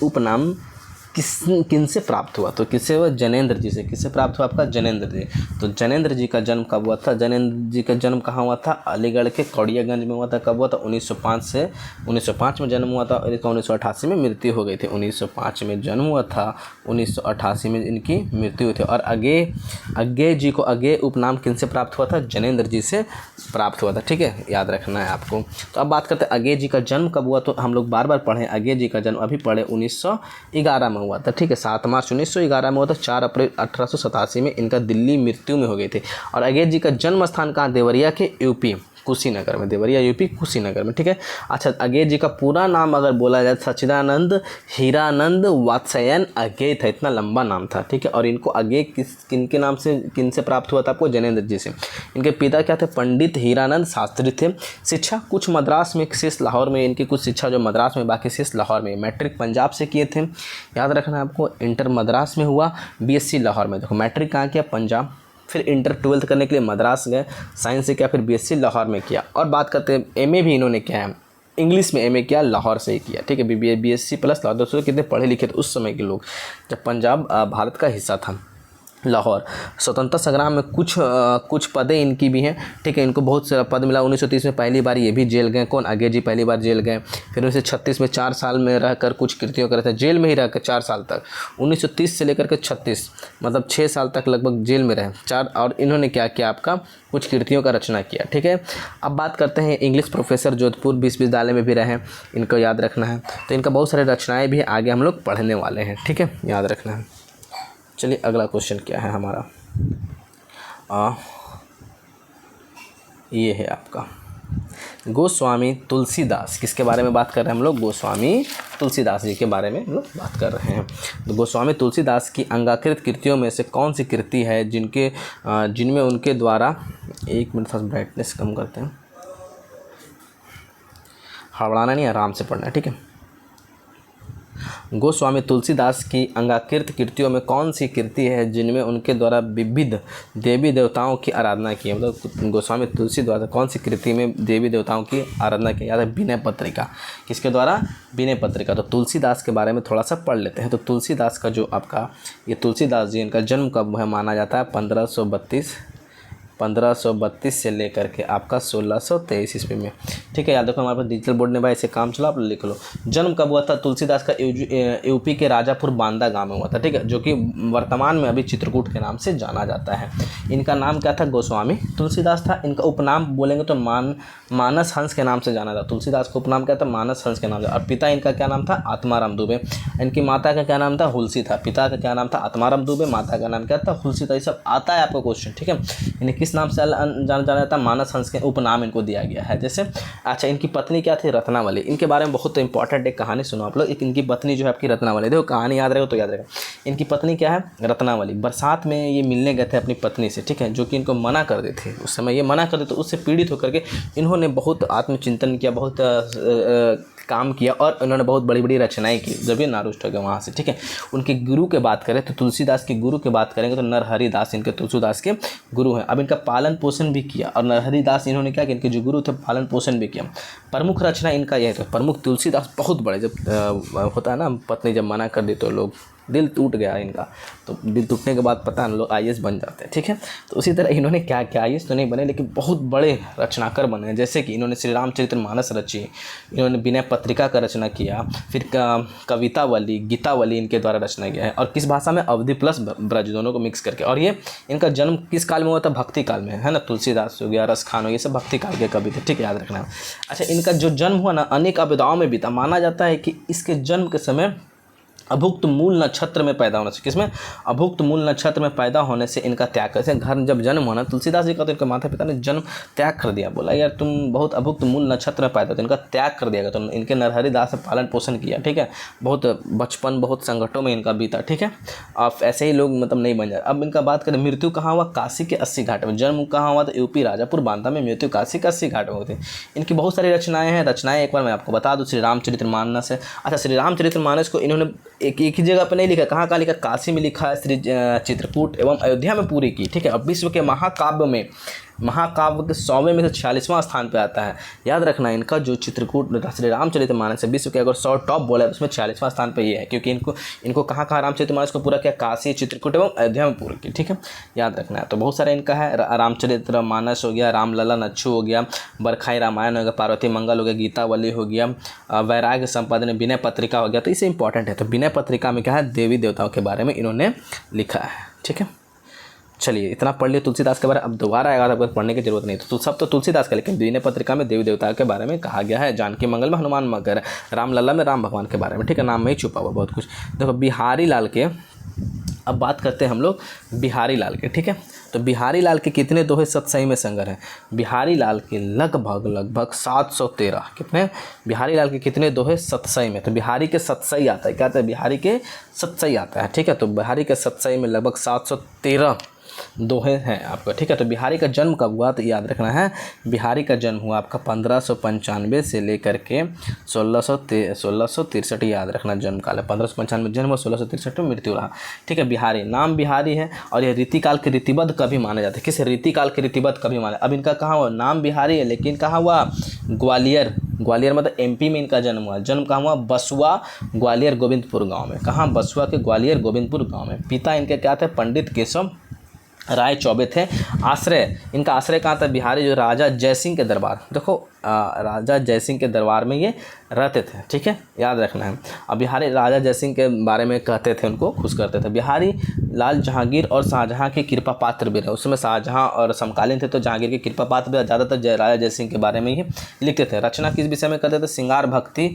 उपनाम किन से प्राप्त हुआ? तो किससे हुआ? जैनेन्द्र जी से। किससे प्राप्त हुआ? आपका जैनेन्द्र जी। तो जैनेन्द्र जी का जन्म कब हुआ था? जैनेन्द्र जी का जन्म कहाँ हुआ था? अलीगढ़ के कौड़ियागंज में हुआ था। कब हुआ था? 1905 में जन्म हुआ था। और इसका 1988 में मृत्यु हो गई थी। 1905 में जन्म हुआ था, 1988 में इनकी मृत्यु हुई थी। और अगे जी को अगे उपनाम किन से प्राप्त हुआ था? जैनेन्द्र जी से प्राप्त हुआ था। ठीक है, याद रखना है आपको। तो अब बात करते हैं अगे जी का जन्म कब हुआ? तो हम लोग बार बार पढ़ें, अगे जी का जन्म अभी पढ़े 1911 में हुआ था। ठीक है, 7 मार्च 1911 में हुआ था। 4 अप्रैल 1887 में इनका दिल्ली मृत्यु में हो गई थी। और अगे जी का जन्म स्थान कहाँ? देवरिया के यूपी कुशीनगर में। देवरिया यूपी कुशीनगर में। ठीक है, अच्छा, अगे जी का पूरा नाम अगर बोला जाए सच्चिदानंद हीरानंद वात्स्यायन अगे था। इतना लंबा नाम था। ठीक है, और इनको अगे किनके नाम से किन से प्राप्त हुआ था? आपको जैनेन्द्र जी से। इनके पिता क्या थे? पंडित हीरानंद शास्त्री थे। शिक्षा कुछ मद्रास में, शेष लाहौर में। इनकी कुछ शिक्षा जो मद्रास में, बाकी शेष लाहौर में। मैट्रिक पंजाब से किए थे, याद रखना आपको। इंटर मद्रास में हुआ, BSc लाहौर में। देखो, मैट्रिक कहाँ किया? पंजाब। फिर इंटर 12th करने के लिए मद्रास गए, साइंस से किया, फिर BSc लाहौर में किया। और बात करते हैं MA भी इन्होंने किया है, इंग्लिश में MA किया, लाहौर से ही किया। ठीक है, BSc प्लस लाहौर। दोस्तों कितने पढ़े लिखे थे उस समय के लोग, जब पंजाब भारत का हिस्सा था। लाहौर स्वतंत्रता संग्राम में कुछ पदें इनकी भी हैं। ठीक है, इनको बहुत सारा पद मिला। 1930 में पहली बार ये भी जेल गए। कौन? अगे जी पहली बार जेल गए। फिर 1936 में 4 साल में रहकर कुछ कृतियों कर रहे थे, जेल में ही रहकर 4 साल तक। 1930 से लेकर के 36 मतलब 6 साल तक लगभग जेल में रहे 4। और इन्होंने क्या किया? आपका कुछ कृतियों का रचना किया। ठीक है, अब बात करते हैं इंग्लिश प्रोफेसर, जोधपुर विश्वविद्यालय में भी रहे, इनको याद रखना है। तो इनका बहुत सारे रचनाएँ भी आगे हम लोग पढ़ने वाले हैं। ठीक है, याद रखना है। चलिए, अगला क्वेश्चन क्या है हमारा? ये है आपका गोस्वामी तुलसीदास। किसके बारे में बात कर रहे हैं हम लोग? गोस्वामी तुलसीदास जी के बारे में हम लोग बात कर रहे हैं। तो गोस्वामी तुलसीदास की अंगाकृत कृतियों में से कौन सी कृति है जिनमें उनके द्वारा, 1 मिनट थोड़ा ब्राइटनेस कम करते हैं, हड़बड़ाना नहीं, आराम से पढ़ना है। ठीक है, गोस्वामी तुलसीदास की अंगाकृत कृतियों में कौन सी कृति है जिनमें उनके द्वारा विविध देवी देवताओं की आराधना की है? मतलब गोस्वामी तुलसी द्वारा कौन सी कृति में देवी देवताओं की आराधना की? याद है, विनय पत्रिका। किसके द्वारा? विनय पत्रिका। तो तुलसीदास के बारे में थोड़ा सा पढ़ लेते हैं। तो तुलसीदास का जो आपका ये तुलसीदास जी, इनका जन्म कब है माना जाता है? 1532 1532 से लेकर के आपका 1623 ईस्वी में। ठीक है, याद रखो हमारे पास डिजिटल बोर्ड ने भाई इसे काम चला, आप लिख लो। जन्म कब हुआ था तुलसीदास का? यूपी के राजापुर बांदा गांव में हुआ था। ठीक है, जो कि वर्तमान में अभी चित्रकूट के नाम से जाना जाता है। इनका नाम क्या था? गोस्वामी तुलसीदास था। इनका उपनाम बोलेंगे तो मानस हंस के नाम से जाना था। तुलसीदास का उपनाम क्या था? मानस हंस के नाम से। और पिता इनका क्या नाम था? आत्माराम दुबे। इनकी माता का क्या नाम था? हुलसी था। पिता का क्या नाम था? आत्माराम दुबे। माता का नाम क्या था? हुलसी था। ये सब आता है आपको क्वेश्चन। ठीक है, इन्हें किस नाम से जाना जाता है? मानस हंस के उपनाम इनको दिया गया है। जैसे अच्छा, इनकी पत्नी क्या थी? रत्नावली। इनके बारे में बहुत इंपॉर्टेंट एक कहानी सुनो आप लोग। एक इनकी पत्नी जो है आपकी रत्नावली, देखो कहानी याद रहेगा तो याद रहेगा। इनकी पत्नी क्या है? रत्नावली। बरसात में ये मिलने गए थे अपनी पत्नी से। ठीक है, जो कि इनको मना कर दी थी। उस समय ये मना कर दी, तो उससे पीड़ित होकर के इन्होंने बहुत आत्मचिंतन किया, बहुत काम किया और उन्होंने बहुत बड़ी बड़ी रचनाएं की, जब ये नारुष्ट हो गए वहाँ से। ठीक है, उनके गुरु के बात करें तो तुलसीदास के गुरु की बात करेंगे तो नरहरि दास इनके तुलसीदास के गुरु हैं। अब इनका पालन पोषण भी किया, और नरहरि दास इन्होंने क्या किया? इनके जो गुरु थे पालन पोषण भी किया। प्रमुख रचना इनका यह था। प्रमुख तुलसीदास बहुत बड़े, जब होता है ना पत्नी जब मना कर दी तो लोग दिल टूट गया इनका, तो दिल टूटने के बाद पता है लोग IAS बन जाते हैं। ठीक है, तो उसी तरह इन्होंने क्या किया? IAS तो नहीं बने, लेकिन बहुत बड़े रचनाकार बने। जैसे कि इन्होंने श्री रामचरितमानस रची, इन्होंने विनय पत्रिका का रचना किया, फिर कवितावली, गीतावली इनके द्वारा रचना किया है। और किस भाषा में? अवधि प्लस ब्रज, दोनों को मिक्स करके। और ये इनका जन्म किस काल में हुआ था? भक्ति काल में, है ना। तुलसीदास हो गया, रसखान हो गया, ये सब भक्ति काल के कवि थे। ठीक है, याद रखना। अच्छा, इनका जो जन्म हुआ ना अनेक आपदाओं में बीता। माना जाता है कि इसके जन्म के समय अभुक्त मूल नक्षत्र में पैदा होने से, किसमें? अभुक्त मूल नक्षत्र में पैदा होने से इनका त्याग कर, घर जब जन्म होना तुलसीदास जी का, तो इनके माता पिता ने जन्म त्याग कर दिया। बोला यार तुम बहुत अभुक्त मूल नक्षत्र में पैदा, तो इनका त्याग कर दिया गया। तो इनके नरहरि दास से पालन पोषण किया। ठीक है, बहुत बचपन बहुत संकटों में इनका बीता। ठीक है, अब ऐसे ही लोग मतलब नहीं बन जाए। अब इनका बात करें, मृत्यु कहाँ हुआ? काशी के 80 घाट में। जन्म कहाँ हुआ? तो यूपी राजापुर बांदा में। मृत्यु काशी के 80 घाट में होती है। इनकी बहुत सारी रचनाएं हैं। रचनाएं एक बार मैं आपको बता दूँ, श्री रामचरितमानस है। अच्छा, श्री रामचरितमानस को इन्होंने एक ही जगह पर नहीं लिखा। कहाँ लिखा? काशी में लिखा है, श्री चित्रकूट एवं अयोध्या में पूरी की। ठीक है, अब विश्व के महाकाव्य में, महाकाव्य के 100वें में से 46वां स्थान पे आता है। याद रखना, इनका जो चित्रकूट श्री रामचरितमानस है, विश्व के अगर 100 टॉप बोला है तो उसमें 46वां स्थान पे ये है, क्योंकि इनको कहाँ रामचरितमानस को पूरा किया? काशी, चित्रकूट एवं अयोध्या में पूरा की। ठीक है, याद रखना है। तो बहुत सारा इनका है। रामचरितमानस हो गया, रामलला नच्छू हो गया, बरखाई रामायण हो गया, पार्वती मंगल हो गया, गीतावली हो गया, वैराग्य संपादन, विनय पत्रिका हो गया। तो इसे इंपॉर्टेंट है। तो विनय पत्रिका में क्या है? देवी देवताओं के बारे में इन्होंने लिखा है। ठीक है, चलिए इतना पढ़ लिया तुलसीदास के बारे में। अब दोबारा आएगा आपको पढ़ने की जरूरत नहीं। तो सब तो तुलसीदास का, लेकिन विनय पत्रिका में देवी देवताओं के बारे में कहा गया है। जानकी मंगल में हनुमान मगर, रामलला में राम भगवान के बारे में। ठीक है, नाम में ही छुपा हुआ बहुत कुछ। देखो बिहारी लाल के, अब बात करते हैं हम लोग बिहारी लाल के। ठीक है, तो बिहारी लाल के कितने दोहे सतसई में संगर हैं? बिहारी लाल के लगभग 713। कितने? बिहारी लाल के कितने दोहे सतसई में? तो बिहारी के सतसई आता है। क्या आता है? बिहारी के सतसई आता है। ठीक है, तो बिहारी के सतसई में लगभग 713 दोहे हैं आपका। ठीक है, तो बिहारी का जन्म कब हुआ? तो याद रखना है, बिहारी का जन्म हुआ आपका 1595 से लेकर के 1663। याद रखना जन्म काल है। 1595 जन्म और 1663 में मृत्यु रहा। ठीक है, बिहारी नाम बिहारी है, और यह रीतिकाल के रीतिबद्ध कभी माने जाते हैं। किस? रीतिकाल के रीतिबद्ध कभी माने। अब इनका कहाँ हुआ? नाम बिहारी है, लेकिन कहाँ हुआ? ग्वालियर। ग्वालियर मतलब MP में इनका जन्म हुआ। जन्म कहाँ हुआ? बसुआ, ग्वालियर गोविंदपुर गाँव में। कहाँ? बसुआ के ग्वालियर गोविंदपुर गाँव में। पिता इनके क्या थे? पंडित केशव राय चौबे थे। आश्रय, इनका आश्रय कहाँ था? बिहारी जो राजा जयसिंह के दरबार। देखो राजा जयसिंह के दरबार में ये रहते थे। ठीक है, याद रखना है। अब बिहारी राजा जयसिंह के बारे में कहते थे, उनको खुश करते थे। बिहारी लाल जहांगीर और शाहजहां के कृपा पात्र भी रहे। उस समय शाहजहां और समकालीन थे, तो जहांगीर के कृपा पात्र भी, ज़्यादातर राजा जयसिंह के बारे में ही लिखते थे। रचना किस विषय में करते थे? श्रृंगार भक्ति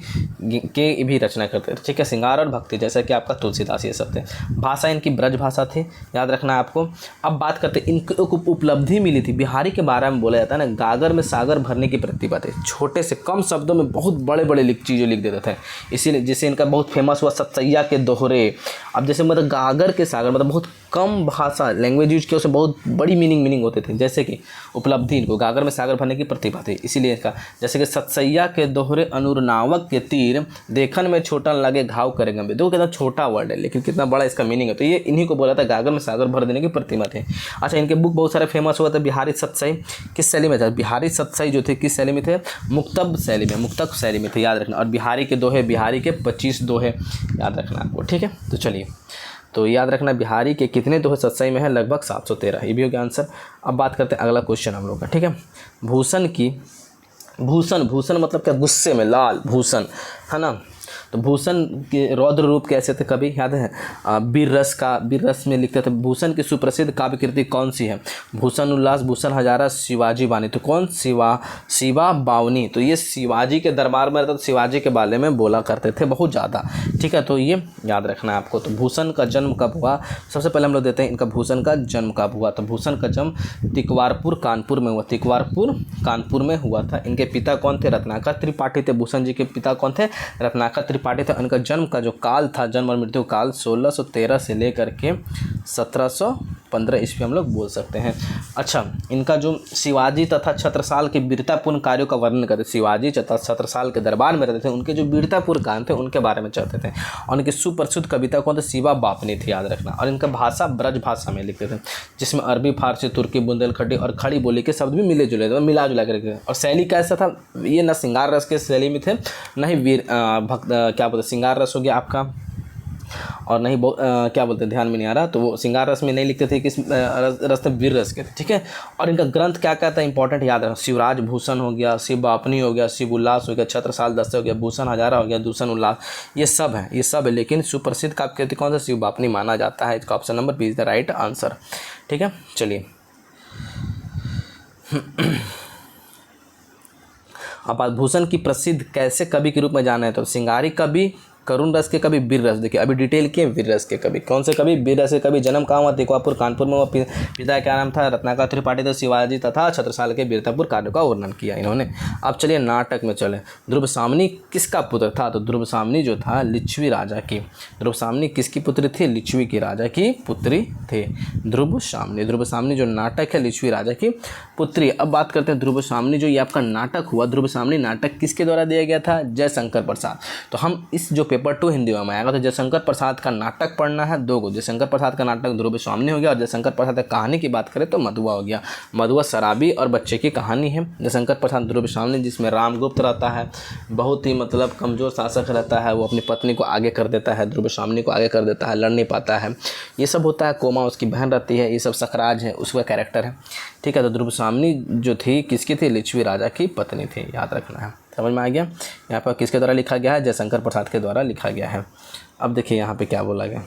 के भी रचना करते थे। ठीक है, श्रृंगार और भक्ति, जैसा कि आपका तुलसीदास ये सब थे। भाषा इनकी ब्रज भाषा थी, याद रखना है आपको। अब बात करते इनको उपलब्धि मिली थी। बिहारी के बारे में बोला जाता है ना, गागर में सागर भरने की प्रतिभा थी। छोटे से कम शब्दों में बहुत बड़े बड़े चीज़ें लिख देते थे। इसीलिए जैसे इनका बहुत फेमस हुआ सतसैया के दोहरे। अब जैसे मतलब गागर के सागर मतलब बहुत कम भाषा लैंग्वेज यूज की, उससे बहुत बड़ी मीनिंग होते थे। जैसे कि उपलब्धि, इनको गागर में सागर भरने की प्रतिभा थी, इसीलिए इसका। जैसे कि सतसैया के दोहरे अनुरनावक के तीर, देखन में छोटा लगे घाव करे गंभीर। देखो कितना छोटा वर्ड है, लेकिन कितना बड़ा इसका मीनिंग है। तो ये इन्हीं को बोला था गागर में सागर भर देने की प्रतिभा थी। अच्छा, इनके बुक बहुत सारे फेमस हुआ था। बिहारी सतसई किस शैली में था? बिहारी सतसई जो थे किस शैली में थे? मुक्तब शैली में, मुक्तक शैली में थे, याद रखना। और बिहारी के दोहे, बिहारी के 25 दोहे याद रखना आपको। ठीक है, तो चलिए तो याद रखना बिहारी के कितने दोहे सत्सई में है, लगभग 713। ये भी हो गया आंसर। अब बात करते हैं अगला क्वेश्चन हम लोग का, ठीक है। भूषण मतलब क्या, गुस्से में लाल भूषण, है ना। तो भूषण के रौद्र रूप कैसे थे, कभी याद है वीर रस में लिखते थे। भूषण की सुप्रसिद्ध काव्य कृति कौन सी है, भूषण उल्लास, भूषण हजारा, शिवाजी बानी। तो कौन, शिवा बावनी। तो ये शिवाजी के दरबार में रहता, तो शिवाजी के बारे में बोला करते थे बहुत ज़्यादा, ठीक है। तो ये याद रखना है आपको। तो भूषण का जन्म कब हुआ, सबसे पहले हम लोग देते हैं इनका भूषण का जन्म कब हुआ। तो भूषण का जन्म तिकवारपुर कानपुर में हुआ, तिकवारपुर कानपुर में हुआ था। इनके पिता कौन थे, रत्नाकर त्रिपाठी थे। भूषण जी के पिता कौन थे, रत्नाकर त्रिपाठी थे। इनका जन्म का जो काल था, जन्म और मृत्यु काल 1613 से लेकर के 1715 ईस्वी हम लोग बोल सकते हैं। अच्छा, इनका जो शिवाजी तथा छत्रसाल के वीरतापूर्ण कार्यों का वर्णन करते, शिवाजी तथा छत्रसाल के दरबार में रहते थे, उनके जो वीरतापूर्ण कार्य थे उनके बारे में चाहते थे। और उनकी सुप्रसिद्ध कविता कौन थे, शिवा बापनी थी, याद रखना। और इनका भाषा ब्रज भाषा में लिखते थे, जिसमें अरबी, फारसी, तुर्की, बुंदेलखंडी और खड़ी बोली के शब्द भी मिले जुले थे, मिला जुला करके। और शैली कैसा था, ये न श्रृंगार रस के शैली में थे, न ही वीर क्या बोलते, श्रृंगार रस हो गया आपका, और नहीं क्या बोलते ध्यान में नहीं आ रहा। तो वो श्रृंगार रस में नहीं लिखते थे, किस रस थे, वीर रस के थे, ठीक है। और इनका ग्रंथ क्या क्या था, इंपॉर्टेंट याद रखना। शिवराज भूषण हो गया, शिव बापनी हो गया, शिव उल्लास हो गया, छत्रसाल दस्ते हो गया, भूषण हजारा हो गया, दूषण उल्लास, ये सब है। लेकिन सुप्रसिद्ध काव्य कृति कौन सा, शिव बापनी माना जाता है। इसका option number B is the right answer, ठीक है। चलिए अब भूषण की प्रसिद्ध कैसे कवि के रूप में जाना है, तो सिंगारी कवि, करुण रस के कवि, वीर रस। देखिए अभी डिटेल किए वीर रस के कवि, कौन से कवि, वीर रस के कवि। जन्म कहाँ हुआ, तिकवारपुर कानपुर में हुआ। पिता क्या नाम था, रत्नाकर त्रिपाठी थे। शिवाजी तथा छत्रसाल के वीरतापूर्ण कार्यों का वर्णन किया इन्होंने। अब चलिए नाटक में चले। ध्रुव सामनी किसका पुत्र था, तो ध्रुव सामनी जो था लिच्छवी राजा की, ध्रुव सामनी किसकी पुत्री थी, लिच्छवी की राजा की पुत्री थे ध्रुव सामनी जो नाटक है लिच्छवी राजा की पुत्री। अब बात करते हैं ध्रुव सामनी, जो ये आपका नाटक हुआ, ध्रुव सामनी नाटक किसके द्वारा दिया गया था, जयशंकर प्रसाद। तो हम इस जो पेपर 2 हिंदी में आएगा, तो जयशंकर प्रसाद का नाटक पढ़ना है 2 को। जयशंकर प्रसाद का नाटक ध्रुव सामनी हो गया, और जयशंकर प्रसाद की कहानी की बात करें तो मधुआ हो गया। मधुआ शराबी और बच्चे की कहानी है। जयशंकर प्रसाद ध्रुव सामनी, जिसमें रामगुप्त रहता है, बहुत ही मतलब कमज़ोर शासक रहता है, वो अपनी पत्नी को आगे कर देता है, ध्रुव सामनी को आगे कर देता है, लड़ नहीं पाता है, ये सब होता है। कोमा उसकी बहन रहती है, ये सब सकराज है उसका कैरेक्टर है, ठीक है। तो ध्रुव सामनी जो थी किसकी थी, लिच्छवी राजा की पत्नी थी, याद रखना है। समझ में आ गया। यहाँ पर किसके द्वारा लिखा गया है, जयशंकर प्रसाद के द्वारा लिखा गया है। अब देखिए यहाँ पे क्या बोला गया,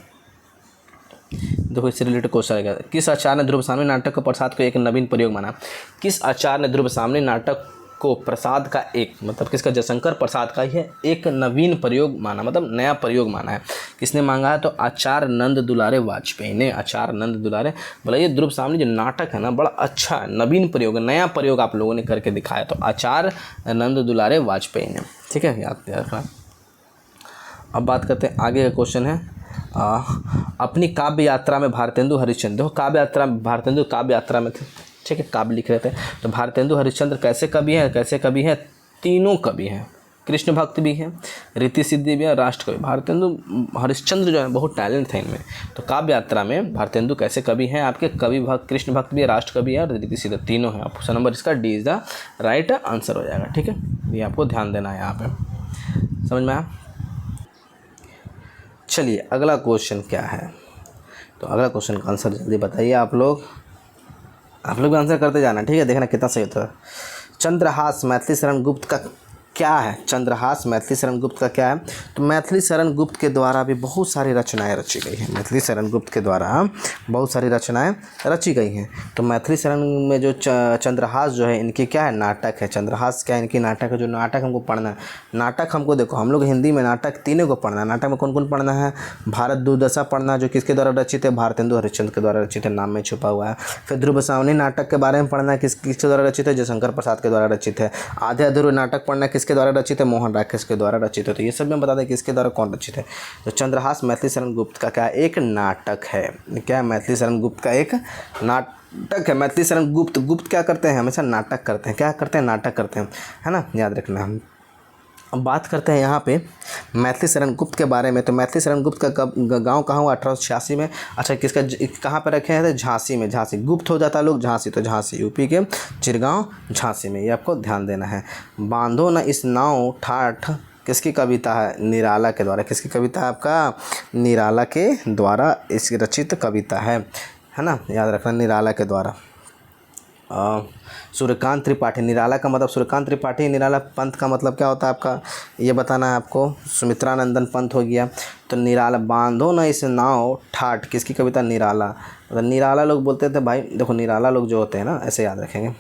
देखो इससे रिलेटेड क्वेश्चन आएगा। किस आचार्य ने ध्रुव सामनी नाटक को प्रसाद को एक नवीन प्रयोग माना, किस आचार्य ने ध्रुव सामनी नाटक को प्रसाद का एक, मतलब किसका, जयशंकर प्रसाद का ही एक नवीन प्रयोग माना, मतलब नया प्रयोग माना है। किसने मांगा है, तो आचार्य नंद दुलारे वाजपेयी ने। आचार्य नंद दुलारे बोला ये ध्रुव सामनी जो नाटक है ना, बड़ा अच्छा नवीन प्रयोग, नया प्रयोग आप लोगों ने करके दिखाया। तो आचार्य नंद दुलारे वाजपेयी ने, ठीक है, याद रखना। अब बात करते हैं आगे का क्वेश्चन है, अपनी काव्य यात्रा में भारतेंदु हरिश्चंद्र। देखो काव्य यात्रा, भारतेंदु काव्य यात्रा में थे, ठीक है, काव्य लिख रहे थे। तो भारतेंदु हरिश्चंद्र कैसे कवि हैं, तीनों कवि हैं, कृष्ण भक्त भी हैं, रीति सिद्धि भी है, राष्ट्र कवि। भारतेंदु हरिश्चंद्र जो है बहुत टैलेंट थे इनमें। तो काव्य यात्रा में भारतेंदु कैसे कवि हैं, आपके कवि भक्त, कृष्ण भक्त भी है, राष्ट्र कवि है, और रीति सिद्धि, तीनों हैं। ऑप्शन नंबर इसका D is the right answer हो जाएगा, ठीक है। ये आपको ध्यान देना है यहाँ पे, समझ में आया। चलिए अगला क्वेश्चन क्या है, तो अगला क्वेश्चन का आंसर जल्दी बताइए आप लोग भी आंसर करते जाना, ठीक है, देखना कितना सही होता है। चंद्रहास मैथिली शरण गुप्त का क्या है, चंद्रहास मैथिली शरण गुप्त का क्या है, तो मैथिली शरण गुप्त के द्वारा भी बहुत सारी रचनाएं रची गई हैं। मैथिली शरण गुप्त के द्वारा बहुत सारी रचनाएं रची गई हैं। तो मैथिली शरण में जो चंद्रहास जो है, इनकी क्या है, नाटक है। चंद्रहास क्या है, इनकी नाटक है। जो नाटक हमको पढ़ना है, नाटक हमको देखो, हम लोग हिंदी में नाटक तीनों को पढ़ना है। नाटक में कौन कौन पढ़ना है, भारत दुर्दशा पढ़ना, जो किसके द्वारा रचित है, भारतेंदु हरिश्चंद्र के द्वारा रचित है, नाम में छुपा हुआ है। फिर ध्रुव सामनी नाटक के बारे में पढ़ना है, किसके द्वारा रचित है, जयशंकर प्रसाद के द्वारा रचित है। आधे अधूरे नाटक पढ़ना है, किसके द्वारा रचित है, मोहन राकेश के द्वारा रचित है। तो ये सब में बता दें किसके द्वारा कौन रचित है। तो चंद्रहास मैथिली शरण गुप्त का क्या एक नाटक है, क्या है, मैथिली शरण गुप्त का एक नाटक है। मैथिली शरण गुप्त क्या करते हैं, हमेशा नाटक करते हैं, क्या करते हैं, नाटक करते हैं, है ना, याद रखना। हम अब बात करते हैं यहाँ पे मैथिली शरण गुप्त के बारे में। तो मैथिली शरण गुप्त का गांव कहाँ हुआ, 1886 में। अच्छा, किसका कहाँ पर रखे हैं, झांसी में। झांसी गुप्त हो जाता है लोग, झांसी, तो झांसी यूपी के चिरगांव झांसी में, ये आपको ध्यान देना है। बांधो न इस नाव ठाठ किसकी कविता है? निराला के द्वारा। किसकी कविता है आपका? निराला के द्वारा इसकी रचित कविता है ना, याद रखना, निराला के द्वारा। सूर्यकांत त्रिपाठी, निराला का मतलब सूर्यकांत त्रिपाठी, निराला पंथ का मतलब क्या होता है आपका, ये बताना है आपको। सुमित्रा नंदन पंथ हो गया। तो निराला, बांधो ना इस नाव ठाठ, किसकी कविता? निराला। मतलब निराला लोग बोलते थे भाई, देखो निराला लोग जो होते हैं ना, ऐसे याद रखेंगे,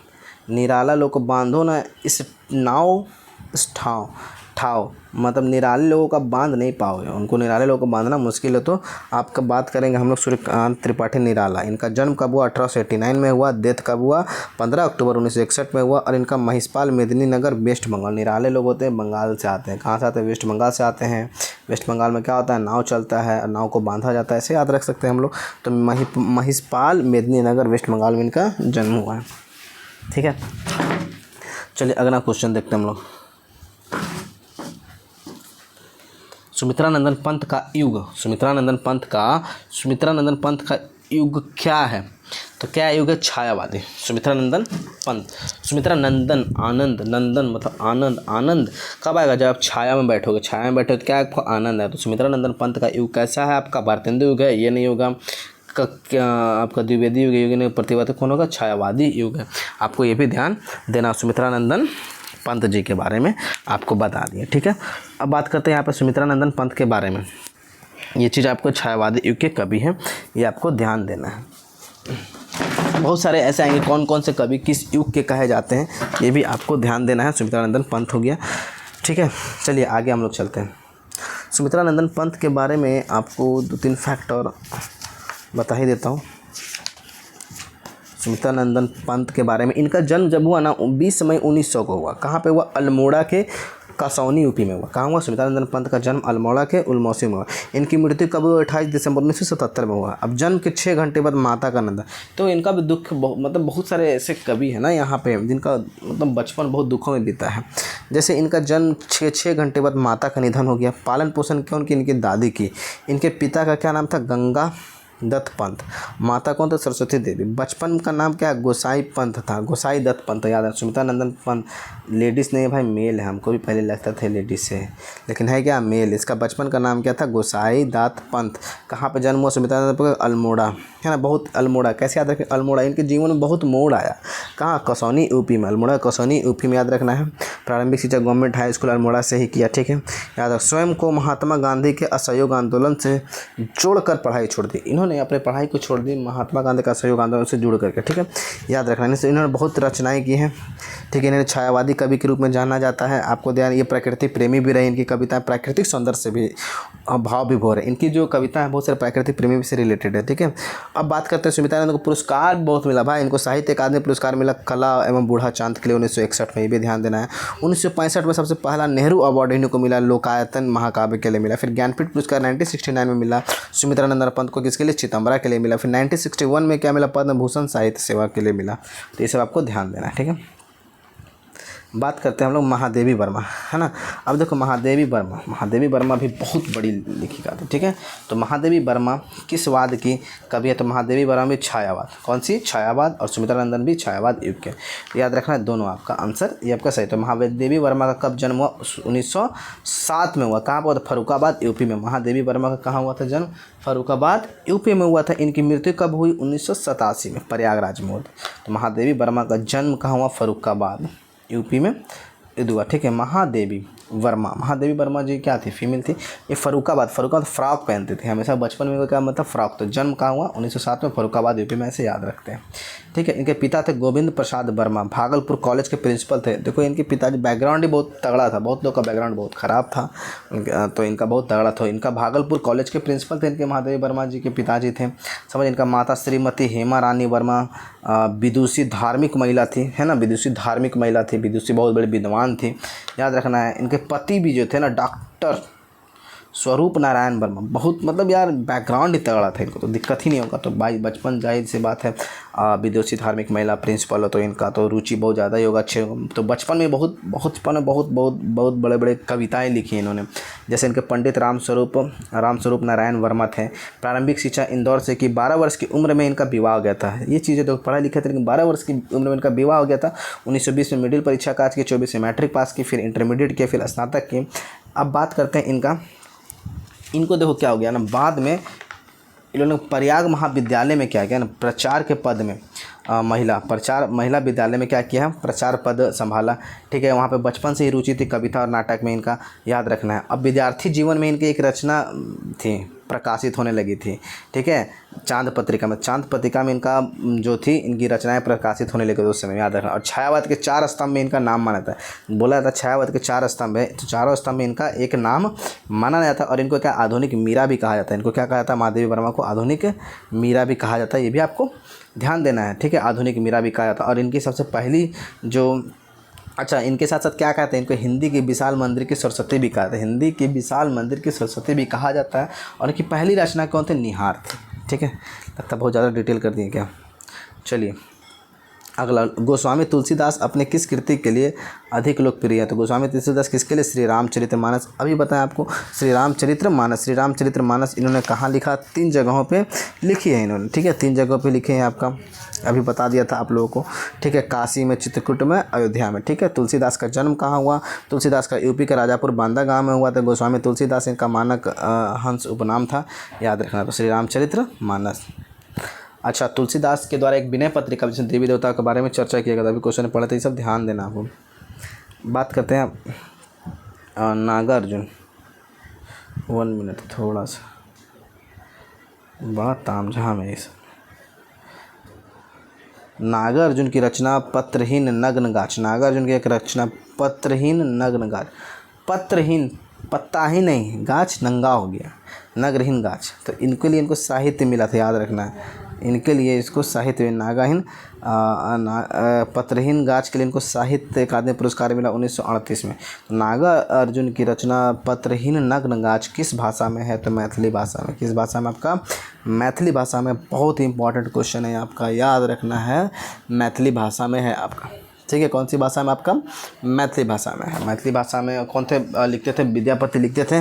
निराला लोग को बांधो ना इस नाव, इस ठाव मतलब निराले लोगों का बांध नहीं पाओगे, उनको निराले लोगों को बांधना मुश्किल है। तो आपका बात करेंगे हम लोग सूर्यकांत त्रिपाठी निराला। इनका जन्म कब हुआ? 1889 में हुआ। डेथ कब हुआ? 15 अक्टूबर 1961 में हुआ। और इनका महिषपाल मेदिनीनगर वेस्ट बंगाल। निराले लोग होते हैं बंगाल से आते हैं। कहाँ से आते हैं? वेस्ट बंगाल से आते हैं। वेस्ट बंगाल में क्या होता है? नाव चलता है और नाव को बांधा जाता है, ऐसे याद रख सकते हैं हम लोग। तो महिषपाल मेदिनीनगर वेस्ट बंगाल में इनका जन्म हुआ है। ठीक है, चलिए अगला क्वेश्चन देखते हैं हम लोग। सुमित्रा नंदन पंथ का युग, सुमित्रा नंदन पंथ का युग क्या है? तो क्या युग है? छायावादी। सुमित्रा नंदन पंथ, सुमित्रा नंदन, आनंद, नंदन मतलब आनंद, आनंद कब आएगा? जब आप छाया में बैठोगे, छाया में बैठोगे तो क्या आपको आनंद है। तो सुमित्रा नंदन पंथ का युग कैसा है आपका? भारतेंदु युग है, ये नहीं होगा। क्या आपका द्विवेदी युग नहीं, प्रतिभाती कौन होगा? छायावादी युग है। आपको ये भी ध्यान देना, सुमित्रा नंदन पंत जी के बारे में आपको बता दिए। ठीक है, अब बात करते हैं यहाँ पर सुमित्रा नंदन पंत के बारे में। ये चीज़ आपको छायावादी युग के कवि हैं, ये आपको ध्यान देना है। बहुत सारे ऐसे आएंगे कौन कौन से कवि किस युग के कहे जाते हैं, ये भी आपको ध्यान देना है। सुमित्रा नंदन पंत हो गया। ठीक है, चलिए आगे हम लोग चलते हैं। सुमित्रा नंदन पंत के बारे में आपको 2-3 फैक्ट और बता ही देता हूँ। सुमित्रा नंदन पंत के बारे में, इनका जन्म जब हुआ ना 20 मई 1900 को हुआ। कहाँ पे हुआ? अल्मोड़ा के कसौनी यूपी में हुआ। कहाँ हुआ? सुमित्रा नंदन पंत का जन्म अल्मोड़ा के उलमौसी में हुआ। इनकी मृत्यु कब हुई? 28 दिसंबर 1977 में हुआ। अब जन्म के 6 घंटे बाद माता का निधन। तो इनका भी दुख मतलब बहुत सारे ऐसे कवि हैं ना यहाँ पे जिनका मतलब बचपन बहुत दुखों में बीता है। जैसे इनका जन्म 6 घंटे बाद माता का निधन हो गया। पालन पोषण क्यों? उनकी इनकी दादी की। इनके पिता का क्या नाम था? गंगा दत्त पंत। माता कौन था? सरस्वती देवी। बचपन का नाम क्या है? गोसाई पंत था, गोसाई दत्त पंत, याद है। सुमित्रा नंदन पंत लेडीज़ नहीं है भाई, मेल है। हमको भी पहले लगता था लेडीज़ से, लेकिन है क्या? मेल। इसका बचपन का नाम क्या था? गोसाई दत्त पंत। कहाँ पे जन्म हुआ सुमित्रा नंदन पंत? अल्मोड़ा, है ना। बहुत अल्मोड़ा, कैसे याद रखें? अल्मोड़ा। इनके जीवन में बहुत मोड़ आया। कहाँ? कसौनी यूपी में। अल्मोड़ा कसौनी यूपी में, याद रखना है। प्रारंभिक शिक्षा गवर्नमेंट हाई स्कूल अल्मोड़ा से ही किया। ठीक है, याद रख। स्वयं को महात्मा गांधी के असहयोग आंदोलन से जोड़कर पढ़ाई छोड़ दी। इन्होंने अपने पढ़ाई को छोड़ दी महात्मा गांधी का असहयोग आंदोलन से जुड़ करके। ठीक है, याद रखना। इन्होंने बहुत रचनाएं की हैं। ठीक है, इन्हें छायावादी कवि के रूप में जाना जाता है। आपको ध्यान, ये प्रकृति प्रेमी भी रहे। इनकी कविताएं प्राकृतिक सौंदर्य से भी भाव विभोर है। इनकी जो कविता है बहुत सारे प्राकृतिक प्रेमी से रिलेटेड है। ठीक है, अब बात करते हैं सुमित्रा नंदन को पुरस्कार बहुत मिला भाई। इनको साहित्य अकादमी पुरस्कार मिला कला एवं बूढ़ा चांद के लिए 1961 में, ये भी ध्यान देना है। 1965 में सबसे पहला नेहरू अवार्ड इनको मिला लोकायतन महाकाव्य के लिए मिला। फिर ज्ञानपीठ पुरस्कार 1969 में मिला सुमित्रा नंदन पंत को, किसके लिए? चितंबरा के लिए मिला। फिर 1961 में क्या मिला? पद्म भूषण साहित्य सेवा के लिए मिला। तो ये सब आपको ध्यान देना है। ठीक है, बात करते हैं हम लोग महादेवी वर्मा, है ना। अब देखो महादेवी वर्मा भी बहुत बड़ी लेखिका थी। ठीक है, तो महादेवी वर्मा किस वाद की कवि है? तो महादेवी वर्मा भी छायावाद। कौन सी? छायावाद। और सुमित्रा नंदन भी छायावाद युग के। याद रखना है दोनों, आपका आंसर ये आपका सही। तो महादेवी वर्मा का कब जन्म हुआ? 1907 में हुआ। कहाँ पर? फर्रुखाबाद यूपी में। महादेवी वर्मा का कहाँ हुआ था जन्म? फर्रुखाबाद यूपी में हुआ था। इनकी मृत्यु कब हुई? 1987 में प्रयागराज में हुआ। तो महादेवी वर्मा का जन्म कहाँ हुआ? फर्रुखाबाद यूपी में हुआ। ठीक है, महादेवी वर्मा जी क्या थी? फीमेल थी। ये फर्रुखाबाद फ्रॉक पहनते थे हमेशा बचपन में। क्या मतलब? फ्रॉक। तो जन्म कहाँ हुआ? 1907 में फर्रुखाबाद यूपी में, ऐसे याद रखते हैं। ठीक है, इनके पिता थे गोविंद प्रसाद वर्मा, भागलपुर कॉलेज के प्रिंसिपल थे। देखो इनके पिताजी बैकग्राउंड ही बहुत तगड़ा था, बहुत लोग का बैकग्राउंड बहुत ख़राब था, तो इनका बहुत तगड़ा था। इनका भागलपुर कॉलेज के प्रिंसिपल थे इनके महादेवी वर्मा जी के पिताजी थे, समझ। इनका माता श्रीमती हेमा रानी वर्मा विदुषी धार्मिक महिला थी, है ना। विदुषी धार्मिक महिला थी, विदुषी बहुत बड़ी विद्वान थी, याद रखना है। इनके पति भी जो थे ना डॉक्टर स्वरूप नारायण वर्मा, बहुत मतलब यार बैकग्राउंड ही तगड़ा था, इनको तो दिक्कत ही नहीं होगा। तो भाई बचपन जाहिर सी बात है, विदुषी धार्मिक महिला प्रिंसिपल हो तो इनका तो रुचि बहुत ज़्यादा ही होगा अच्छे। तो बचपन में बहुत बड़े बड़े कविताएं लिखी इन्होंने। जैसे इनके पंडित रामस्वरूप नारायण वर्मा थे। प्रारंभिक शिक्षा इंदौर से की, 12 वर्ष की उम्र में इनका विवाह हो गया था। ये चीज़ें तो पढ़ा लिखे थे, लेकिन 12 वर्ष की उम्र में इनका विवाह हो गया था। 1920 में मिडिल परीक्षा काज की, 24 में मैट्रिक पास की, फिर इंटरमीडिएट किया, फिर स्नातक की। अब बात करते हैं इनको देखो क्या हो गया ना, बाद में इन्होंने प्रयाग महाविद्यालय में क्या किया ना, प्रचार के पद में महिला विद्यालय में क्या किया, प्रचार पद संभाला। ठीक है, वहाँ पे बचपन से ही रुचि थी कविता और नाटक में, इनका याद रखना है। अब विद्यार्थी जीवन में इनकी एक रचना थी, प्रकाशित होने लगी थी। ठीक है, चांद पत्रिका में इनका जो थी, इनकी रचनाएं प्रकाशित होने लगी उस समय, याद रखना। और छायावाद के 4 स्तंभ में इनका नाम माना था, बोला जाता छायावाद के 4 स्तंभ है, तो चारों स्तंभ में इनका एक नाम माना जाता है। और इनको क्या आधुनिक मीरा भी कहा जाता है। इनको क्या कहा जाता है, महादेवी वर्मा को आधुनिक मीरा भी कहा जाता है, ये भी आपको ध्यान देना है। ठीक है, आधुनिक मीरा भी कहा जाता है। और इनकी सबसे पहली जो इनके साथ साथ क्या कहते हैं, इनको हिंदी की विशाल मंदिर की सरस्वती भी कहा जाता है, हिंदी की विशाल मंदिर की सरस्वती भी कहा जाता है। और इनकी पहली रचना कौन थे, निहार थे। ठीक है, लगता बहुत ज़्यादा डिटेल कर दिए क्या। चलिए अगला, गोस्वामी तुलसीदास अपने किस कृति के लिए अधिक लोकप्रिय है। तो गोस्वामी तुलसीदास किसके लिए, श्री रामचरितमानस। अभी बताएं आपको, श्री रामचरितमानस इन्होंने कहाँ लिखा, 3 जगहों पे लिखी है इन्होंने। ठीक है, 3 जगहों पे लिखे हैं, आपका अभी बता दिया था आप लोगों को। ठीक है, काशी में, चित्रकूट में, अयोध्या में। ठीक है, तुलसीदास का जन्म कहाँ हुआ, तुलसीदास का यूपी के राजापुर बांदा गाँव में हुआ था। गोस्वामी तुलसीदास इनका मानक हंस उपनाम था, याद रखना। तो श्री रामचरितमानस। अच्छा, तुलसीदास के द्वारा एक विनय पत्रिका, जिसमें देवी देवताओं के बारे में चर्चा किया गया था, अभी क्वेश्चन पढ़े थे, ये सब ध्यान देना आपको। बात करते हैं नागार्जुन। 1 मिनट, थोड़ा सा बड़ा तामझाम है इस। नागार्जुन की रचना पत्रहीन नग्न गाछ। नागार्जुन की एक रचना पत्रहीन नग्न गाछ। पत्रहीन, पत्ता ही नहीं, गाछ नंगा हो गया, नग्नहीन गाछ। तो इनके लिए इनको साहित्य मिला था, याद रखना है। इनके लिए इसको साहित्य नागाहीन पत्रहीन गाछ के लिए इनको साहित्य अकादमी पुरस्कार मिला 1938 में। तो नागार्जुन की रचना पत्रहीन नग्न गाछ किस भाषा में है, तो मैथिली भाषा में। किस भाषा में, आपका मैथिली भाषा में। बहुत ही इंपॉर्टेंट क्वेश्चन है आपका, याद रखना है, मैथिली भाषा में है आपका। ठीक है, कौन सी भाषा में, आपका मैथिली भाषा में है। मैथिली भाषा में कौन थे लिखते थे, विद्यापति लिखते थे,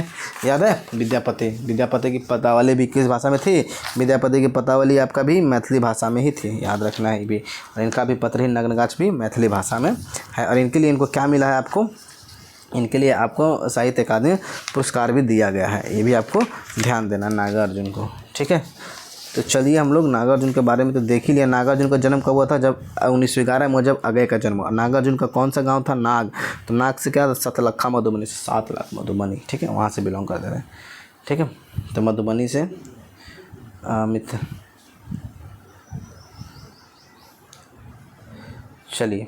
याद है, विद्यापति की पदावली भी किस भाषा में थी, विद्यापति की पदावली आपका भी मैथिली भाषा में ही थी, याद रखना है ये भी। और इनका भी पत्रहीन नग्न गाछ भी मैथिली भाषा में है। और इनके लिए इनको क्या मिला है, आपको इनके लिए आपको साहित्य अकादमी पुरस्कार भी दिया गया है, ये भी आपको ध्यान देना नागार्जुन को। ठीक है, तो चलिए हम लोग नागार्जुन के बारे में तो देख ही लिया। नागार्जुन का जन्म कब हुआ था, जब 1911 में जब अगय का जन्म हुआ। नागार्जुन का कौन सा गांव था, नाग। तो नाग से क्या, सतलखा मधुबनी से, 7 लाख मधुबनी। ठीक है, वहाँ से बिलोंग करते थे। ठीक है, तो मधुबनी से मित्र। चलिए,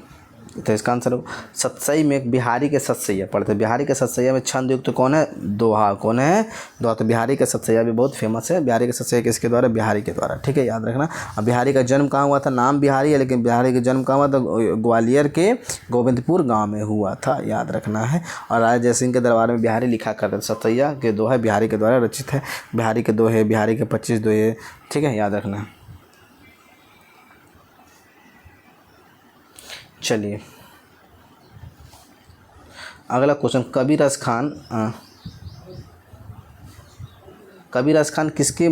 तो इसका आंसर हो सतसई में एक बिहारी के सतसैया पढ़ते। बिहारी के सतसैया में छंद युक्त कौन है, दोहा। कौन है, दोहा। तो बिहारी के सतसैया भी बहुत फेमस है। बिहारी के सतसैया किसके द्वारा, बिहारी के द्वारा। ठीक है, याद रखना। अब बिहारी का जन्म कहाँ हुआ था, नाम बिहारी है, लेकिन बिहारी का जन्म कहाँ हुआ था, ग्वालियर के गोविंदपुर गाँव में हुआ था, याद रखना है। और राजा जयसिंह के दरबार में बिहारी लिखा करते थे। सतसैया के दोहा बिहारी के द्वारा रचित है। बिहारी के दोहे, बिहारी के 25 दोहे। ठीक है, याद रखना। चलिए अगला क्वेश्चन, कबीरस खान किसके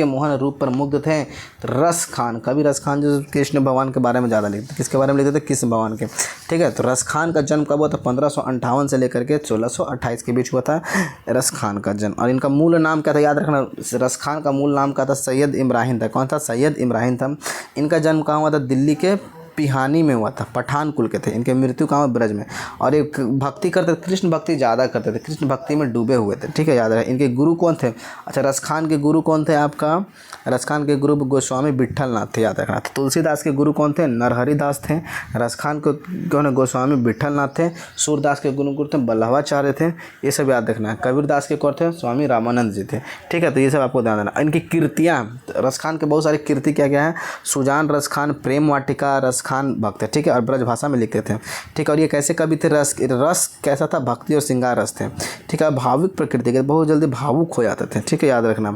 मोहन रूप पर मुग्ध थे। रस खान, कबीरस खान जो कृष्ण भगवान के बारे में ज़्यादा लिखते, किसके बारे में लिखते थे, कृष्ण भगवान के। ठीक है, तो रस खान का जन्म कब हुआ था, 1558 से लेकर के 1628 के बीच हुआ था रस खान का जन्म। और इनका मूल नाम क्या था, याद रखना। रस खान का मूल नाम क्या था, सैयद इब्राहिम था। कौन था, सैयद इब्राहिम था। इनका जन्म कहाँ हुआ था, दिल्ली के पिहानी में हुआ था। पठान कुल के थे। इनके मृत्यु कहाँ हुआ, ब्रज में। और एक भक्ति करते थे, कृष्ण भक्ति ज़्यादा करते थे, कृष्ण भक्ति में डूबे हुए थे। ठीक है, याद रहे। इनके गुरु कौन थे, अच्छा, रस खान के गुरु कौन थे, आपका रस खान के गुरु गोस्वामी विट्ठलनाथ थे, याद रखना। तुलसीदास के गुरु कौन थे, नरहरि दास थे। रस खान को कौन, गोस्वामी विट्ठलनाथ थे। सूरदास के गुरु थे, बल्लभाचार्य थे, ये सब याद रखना है। कबीरदास के कौन थे, स्वामी रामानंद जी थे। ठीक है, तो ये सब आपको ध्यान देना। इनकी कीर्तियाँ, रस खान के बहुत सारी कीर्ति क्या क्या है, सुजान रस खान, प्रेम वाटिका, रस रसखान भक्त थे, ठीक है, और ब्रज भाषा में लिखते थे, ठीक है। और ये कैसे कवि थे? रस कैसा था? भक्ति और श्रृंगार रस थे, ठीक है। भावुक प्रकृति के, बहुत जल्दी भावुक हो जाते थे, ठीक है, याद रखना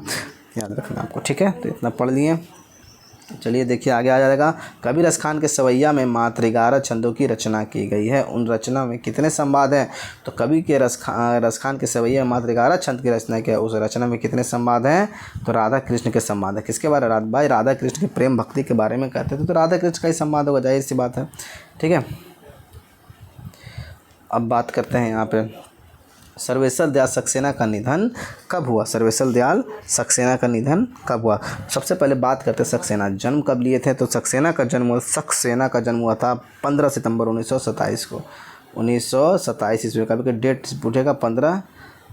आपको, ठीक है। तो इतना पढ़ लिए। चलिए देखिए आगे आ जाएगा। कवि रसखान के सवैया में मात्र 11 छंदों की रचना की गई है। उन रचना में कितने संवाद हैं? तो कवि के रसखान के सवैया में मात्र 11 छंद की रचना किया, उस रचना में कितने संवाद हैं? तो राधा कृष्ण के संवाद है। किसके बारे में? भाई राधा कृष्ण के प्रेम भक्ति के बारे में कहते थे, तो राधा कृष्ण का ही संवाद होगा, जाहिर सी बात है, ठीक है। अब बात करते हैं यहाँ पे सर्वेश्वर दयाल सक्सेना का निधन कब हुआ? सर्वेश्वर दयाल सक्सेना का निधन कब हुआ? सबसे पहले बात करते हैं सक्सेना जन्म कब लिए थे। तो सक्सेना का जन्म हुआ था 15 सितंबर 1927 को, 1927 ईस्वी का। डेट पूछेगा 15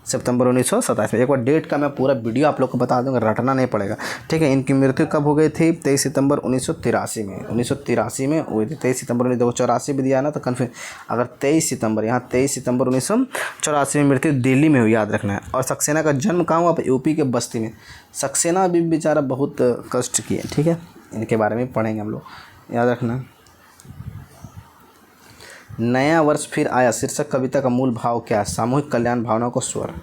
सितंबर 1927 में। एक बार डेट का मैं पूरा वीडियो आप लोग को बता दूंगा, रटना नहीं पड़ेगा, ठीक है। इनकी मृत्यु कब हो गई थी? 23 सितंबर 1983 में, 1983 में हुई थी। 23 सितंबर 1984 भी दिया ना, तो कन्फ्यूज, अगर 23 सितंबर, यहाँ 23 सितंबर 1984 में मृत्यु दिल्ली में हुई, याद रखना है। और सक्सेना का जन्म कहाँ हुआ? यूपी के बस्ती में। सक्सेना भी बेचारा बहुत कष्ट किए, ठीक है, इनके बारे में पढ़ेंगे हम लोग, याद रखना। नया वर्ष फिर आया शीर्षक कविता का मूल भाव क्या है? सामूहिक कल्याण भावना को स्वर।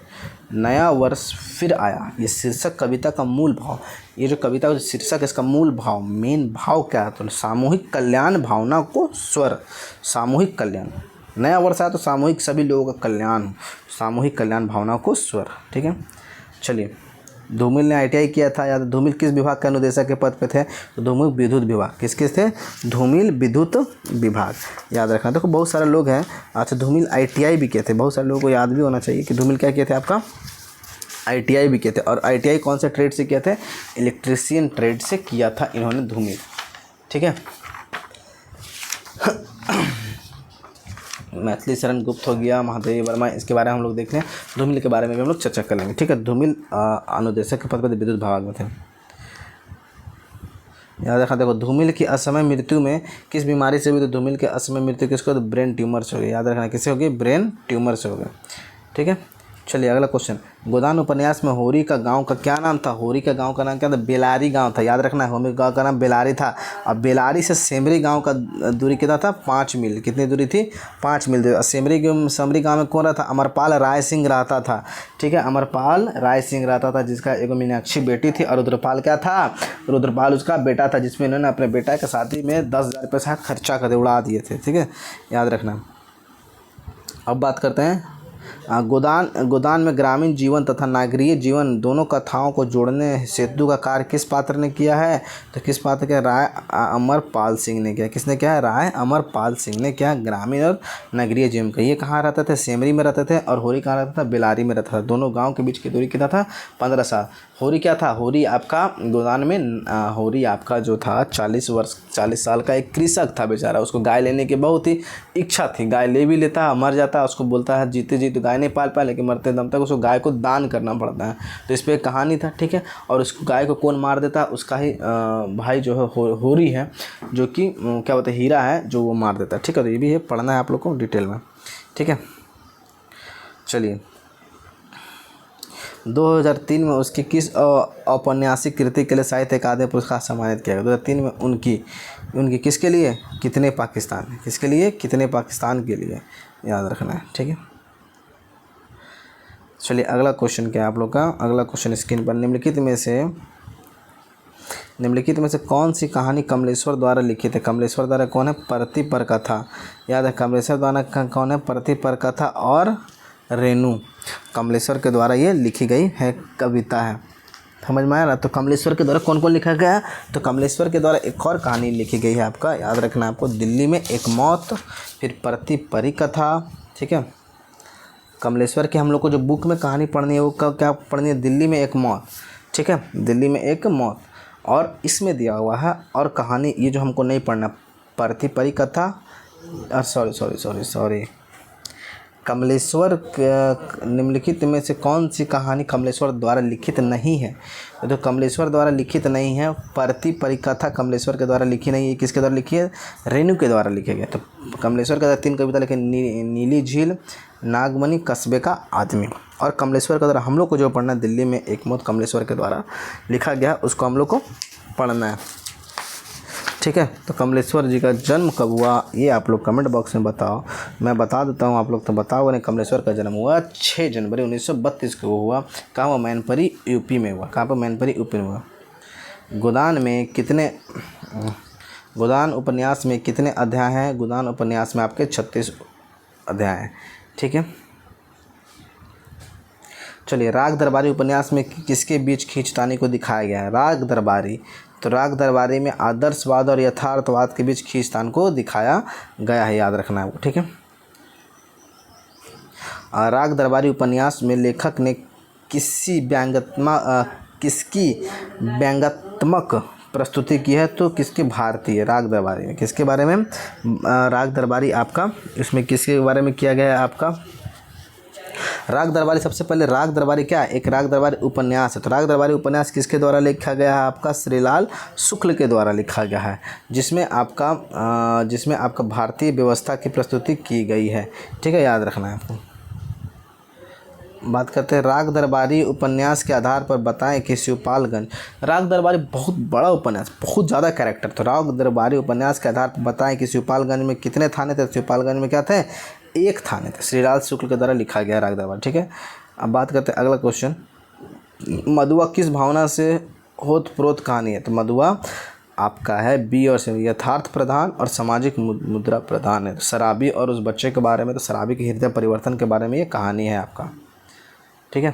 नया वर्ष फिर आया, ये शीर्षक कविता का मूल भाव, ये जो कविता का शीर्षक, इसका मूल भाव, मेन भाव क्या है? तो सामूहिक कल्याण भावना को स्वर। सामूहिक कल्याण, नया वर्ष आया तो सामूहिक सभी लोगों का कल्याण, सामूहिक कल्याण भावना को स्वर, ठीक है। चलिए, धूमिल ने ITI किया था, याद? धूमिल किस विभाग के अनुदेशक के पद पे थे? तो धूमिल विद्युत विभाग। किसके थे? धूमिल विद्युत विभाग, याद रखना। देखो बहुत सारे लोग हैं, अच्छा धूमिल ITI भी किए थे, बहुत सारे लोगों को याद भी होना चाहिए कि धूमिल क्या किए थे आपका? ITI भी किए थे। और ITI कौन से ट्रेड से किए थे? इलेक्ट्रीशियन ट्रेड से किया था इन्होंने, धूमिल, ठीक है। मैथिली शरण गुप्त हो गया, महादेवी वर्मा, इसके बारे में हम लोग देख लें। धूमिल के बारे में भी हम लोग चर्चा कर लेंगे, ठीक है। धूमिल अनुदेशक के पद पर विद्युत विभाग में थे, याद रखना। देखो धूमिल की असमय मृत्यु में किस बीमारी से हुई? तो धूमिल के असमय मृत्यु किसको? तो ब्रेन ट्यूमर से हो गई, याद रखना। किससे हो गई? ब्रेन ट्यूमर से हो गई, ठीक है। चलिए अगला क्वेश्चन। गोदान उपन्यास में होरी का गांव का क्या नाम था? होरी का गांव का नाम क्या था? बेलारी गांव था, याद रखना। होरी गांव का नाम बेलारी था। और बेलारी से सेमरी गांव का दूरी कितना था? 5 मील। कितनी दूरी थी? 5 मील दूरी। सेमरी गांव में कौन रहता? अमरपाल राय सिंह रहता था, ठीक है। अमरपाल राय सिंह रहता था, जिसका एक मीनाक्षी बेटी थी, और रुद्रपाल क्या था? रुद्रपाल उसका बेटा था, जिसमें इन्होंने अपने बेटा के शादी में 10,000 रुपये से खर्चा कर उड़ा दिए थे, ठीक है, याद रखना। अब बात करते हैं गोदान में ग्रामीण जीवन तथा नागरीय जीवन दोनों कथाओं को जोड़ने सेतु का कार्य किस पात्र ने किया है? तो किस पात्र के? राय अमरपाल सिंह ने किया। किसने किया है? राय अमरपाल सिंह ने किया, ग्रामीण और नगरीय जीवन का। ये कहाँ रहते थे? सेमरी में रहते थे। और होरी कहाँ रहता था? बेलारी में रहता था। दोनों गाँव के बीच की दूरी कितना था? 15 साल। होरी क्या था? होरी आपका गोदान में, होरी आपका जो था 40 साल का एक कृषक था बेचारा। उसको गाय लेने की बहुत ही इच्छा थी, गाय ले भी लेता, मर जाता, उसको बोलता है जीते जी तो गाय नहीं पाल पाया, लेकिन मरते दम तक उसको गाय को दान करना पड़ता है। तो इस पर एक कहानी था, ठीक है। और उस गाय को कौन मार देता? उसका ही भाई जो है होरी है, जो कि क्या बोलते हैं, हीरा है, जो वो मार देता है, ठीक है। तो ये भी है, पढ़ना है आप लोग को डिटेल में, ठीक है। चलिए 2003 में उसकी किस औपन्यासिक कृति के लिए साहित्य अकादमी पुरस्कार सम्मानित किया गया? 2003 में उनकी किसके लिए? कितने पाकिस्तान, किसके लिए? कितने पाकिस्तान के लिए, याद रखना है, ठीक है। चलिए अगला क्वेश्चन क्या है आप लोग का? अगला क्वेश्चन स्क्रीन पर। निम्नलिखित में से कौन सी कहानी कमलेश्वर द्वारा लिखित है? कमलेश्वर द्वारा कौन है? प्रतिपर कथा, याद है। कमलेश्वर द्वारा कौन है? प्रतिपर कथा और रेणु, कमलेश्वर के द्वारा ये लिखी गई है कविता है, समझ में आया ना। तो कमलेश्वर के द्वारा कौन कौन लिखा गया है? तो कमलेश्वर के द्वारा एक और कहानी लिखी गई है आपका, याद रखना आपको, दिल्ली में एक मौत, फिर प्रतिपरी कथा, ठीक है। कमलेश्वर की हम लोग को जो बुक में कहानी पढ़नी है वो क्या पढ़नी है? दिल्ली में एक मौत, ठीक है, दिल्ली में एक मौत। और इसमें दिया हुआ है और कहानी, ये जो हमको नहीं पढ़ना, प्रतिपरी कथा, सॉरी कमलेश्वर निम्नलिखित में से कौन सी कहानी कमलेश्वर द्वारा लिखित नहीं है? तो कमलेश्वर द्वारा लिखित नहीं है, प्रतिपरी कथा कमलेश्वर के द्वारा लिखी नहीं है। किसके द्वारा लिखी है? रेणु के द्वारा लिखे गए। तो कमलेश्वर के 3 कविता लिखे, नीली झील, नागमणि, कस्बे का आदमी। और कमलेश्वर के द्वारा हम लोग को जो पढ़ना है, दिल्ली में एक मौत, कमलेश्वर के द्वारा लिखा गया, उसको हम लोग को पढ़ना है। ठीक है। तो कमलेश्वर जी का जन्म कब हुआ ये आप लोग कमेंट बॉक्स में बताओ, मैं बता देता हूँ, आप लोग तो बताओ नहीं। कमलेश्वर का जन्म हुआ 6 जनवरी 1932 को हुआ। कहाँ हुआ? मैनपुरी यूपी में हुआ। कहाँ पर? मैनपुरी यूपी में हुआ। गोदान उपन्यास में कितने अध्याय हैं? गोदान उपन्यास में आपके 36 अध्याय हैं। ठीक है। चलिए, राग दरबारी उपन्यास में किसके बीच खींचतानी को दिखाया गया है? राग दरबारी, तो राग दरबारी में आदर्शवाद और यथार्थवाद के बीच खींचतान को दिखाया गया है, याद रखना है। ठीक है। राग दरबारी उपन्यास में लेखक ने किसकी व्यंग्यात्मक प्रस्तुति की है? तो किसके? भारतीय राग दरबारी में। किसके बारे में? राग दरबारी आपका इसमें किसके बारे में किया गया है आपका? राग दरबारी, सबसे पहले राग दरबारी क्या है? एक राग दरबारी उपन्यास है। तो राग दरबारी उपन्यास किसके द्वारा लिखा गया है आपका? श्रीलाल शुक्ल के द्वारा लिखा गया है, जिसमें आपका भारतीय व्यवस्था की प्रस्तुति की गई है। ठीक है, याद रखना है आपको। बात करते हैं राग दरबारी उपन्यास के आधार पर बताएं कि शिवपालगंज। राग दरबारी बहुत बड़ा उपन्यास, बहुत ज़्यादा कैरेक्टर। तो राग दरबारी उपन्यास के आधार पर बताएं कि शिवपालगंज में कितने थाने थे? शिवपालगंज में क्या थे? 1 थाने थे। श्रीलाल शुक्ल के द्वारा लिखा गया राग दरबार। ठीक है। अब बात करते हैं अगला क्वेश्चन, मधुआ किस भावना से होत-प्रोत कहानी है? तो मधुआ आपका है बी और सी, यथार्थ प्रधान और सामाजिक मुद्रा प्रधान है। शराबी और उस बच्चे के बारे में, तो शराबी के हृदय परिवर्तन के बारे में ये कहानी है आपका। ठीक है।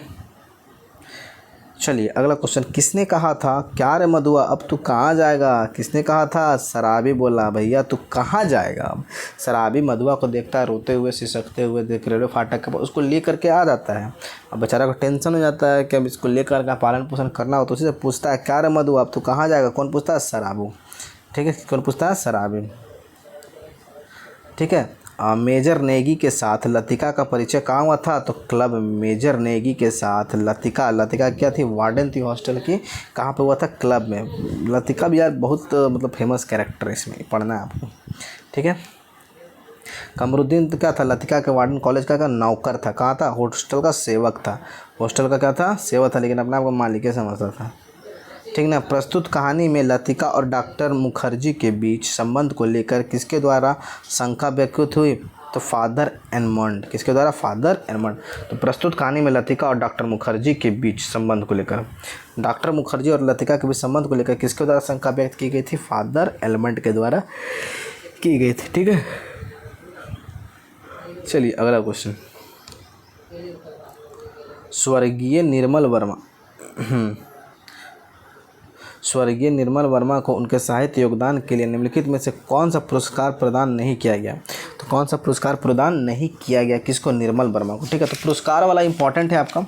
चलिए अगला क्वेश्चन, किसने कहा था क्या रे मधुआ अब तू कहाँ जाएगा? किसने कहा था? शराबी बोला भैया तू कहाँ जाएगा अब। शराबी मधुआ को देखता है रोते हुए, सिसकते हुए, देख रेलवे फाटक के पास, उसको ले करके आ जाता है। अब बेचारा को टेंशन हो जाता है कि अब इसको लेकर का पालन पोषण करना हो, तो उसी से पूछता है क्या रे मधुआ अब तू कहाँ जाएगा? कौन पूछता है? शराबू। ठीक है, कौन पूछता है? शराबी। ठीक है। मेजर नेगी के साथ लतिका का परिचय कहाँ हुआ था? तो क्लब मेजर नेगी के साथ लतिका क्या थी? वार्डन थी हॉस्टल की। कहाँ पे हुआ था? क्लब में। लतिका भी यार बहुत मतलब फेमस कैरेक्टर है, इसमें पढ़ना है आपको। ठीक है। कमरुद्दीन तो क्या था? लतिका के वार्डन कॉलेज का नौकर था। कहाँ था? हॉस्टल का सेवक था। हॉस्टल का क्या था? सेवक था, लेकिन अपने आप को मालिक समझता था। ठीक ना। प्रस्तुत कहानी में लतिका और डॉक्टर मुखर्जी के बीच संबंध को लेकर किसके द्वारा शंका व्यक्त हुई? तो फादर एडमंड। किसके द्वारा? Father Edmund. तो प्रस्तुत कहानी में लतिका और डॉक्टर मुखर्जी के बीच संबंध को लेकर, डॉक्टर मुखर्जी और लतिका के बीच संबंध को लेकर किसके द्वारा शंका व्यक्त की गई थी? फादर एडमंड के द्वारा की गई थी। ठीक है। चलिए अगला क्वेश्चन, स्वर्गीय निर्मल वर्मा को उनके साहित्य योगदान के लिए निम्नलिखित में से कौन सा पुरस्कार प्रदान नहीं किया गया? तो कौन सा पुरस्कार प्रदान नहीं किया गया किसको? निर्मल वर्मा को। ठीक है। तो पुरस्कार वाला इंपॉर्टेंट है आपका,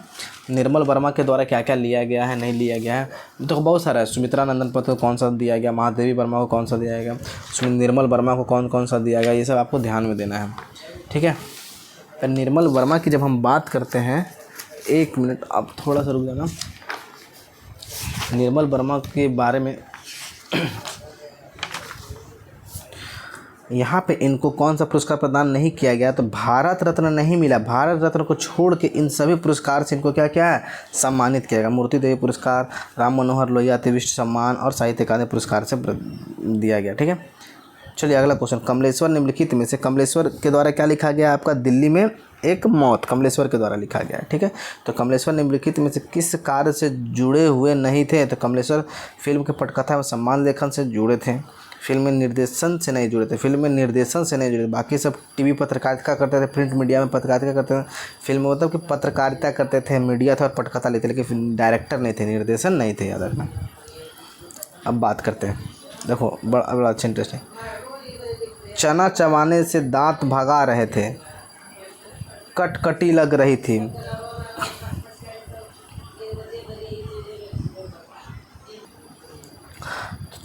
निर्मल वर्मा के द्वारा क्या क्या लिया गया है, नहीं लिया गया है, तो बहुत सारा है। सुमित्रा नंदन पत्र को कौन सा दिया गया, महादेवी वर्मा को कौन सा दिया गया, निर्मल वर्मा को कौन कौन सा दिया गया, ये सब आपको ध्यान में देना है। ठीक है। तो निर्मल वर्मा की जब हम बात करते हैं, 1 मिनट आप थोड़ा सा रुक जाना। निर्मल वर्मा के बारे में यहाँ पे इनको कौन सा पुरस्कार प्रदान नहीं किया गया? तो भारत रत्न नहीं मिला। भारत रत्न को छोड़ के इन सभी पुरस्कार से इनको क्या क्या है? सम्मानित किया गया। मूर्ति देवी पुरस्कार, राम मनोहर लोहिया अतिविशिष्ट सम्मान और साहित्य अकादमी पुरस्कार से दिया गया। ठीक है। चलिए अगला क्वेश्चन, कमलेश्वर निम्नलिखित में से कमलेश्वर के द्वारा क्या लिखा गया आपका? दिल्ली में एक मौत, कमलेश्वर के द्वारा लिखा गया है। ठीक है। तो कमलेश्वर निम्नलिखित में से किस कार्य से जुड़े हुए नहीं थे? तो कमलेश्वर फिल्म के पटकथा व सम्मान लेखन से जुड़े थे, फिल्म में निर्देशन से नहीं जुड़े थे। फिल्म में निर्देशन से नहीं जुड़े, बाकी सब टीवी पत्रकारिता करते थे, प्रिंट मीडिया में पत्रकारिता करते थे। फिल्म में मतलब कि पत्रकारिता करते थे, मीडिया था और पटकथा लेते, लेकिन डायरेक्टर नहीं थे, निर्देशन नहीं थे, याद रखना। अब बात करते हैं, देखो बड़ा अच्छा इंटरेस्टिंग, चना चबाने से दांत भगा रहे थे, कटकटी लग रही थी।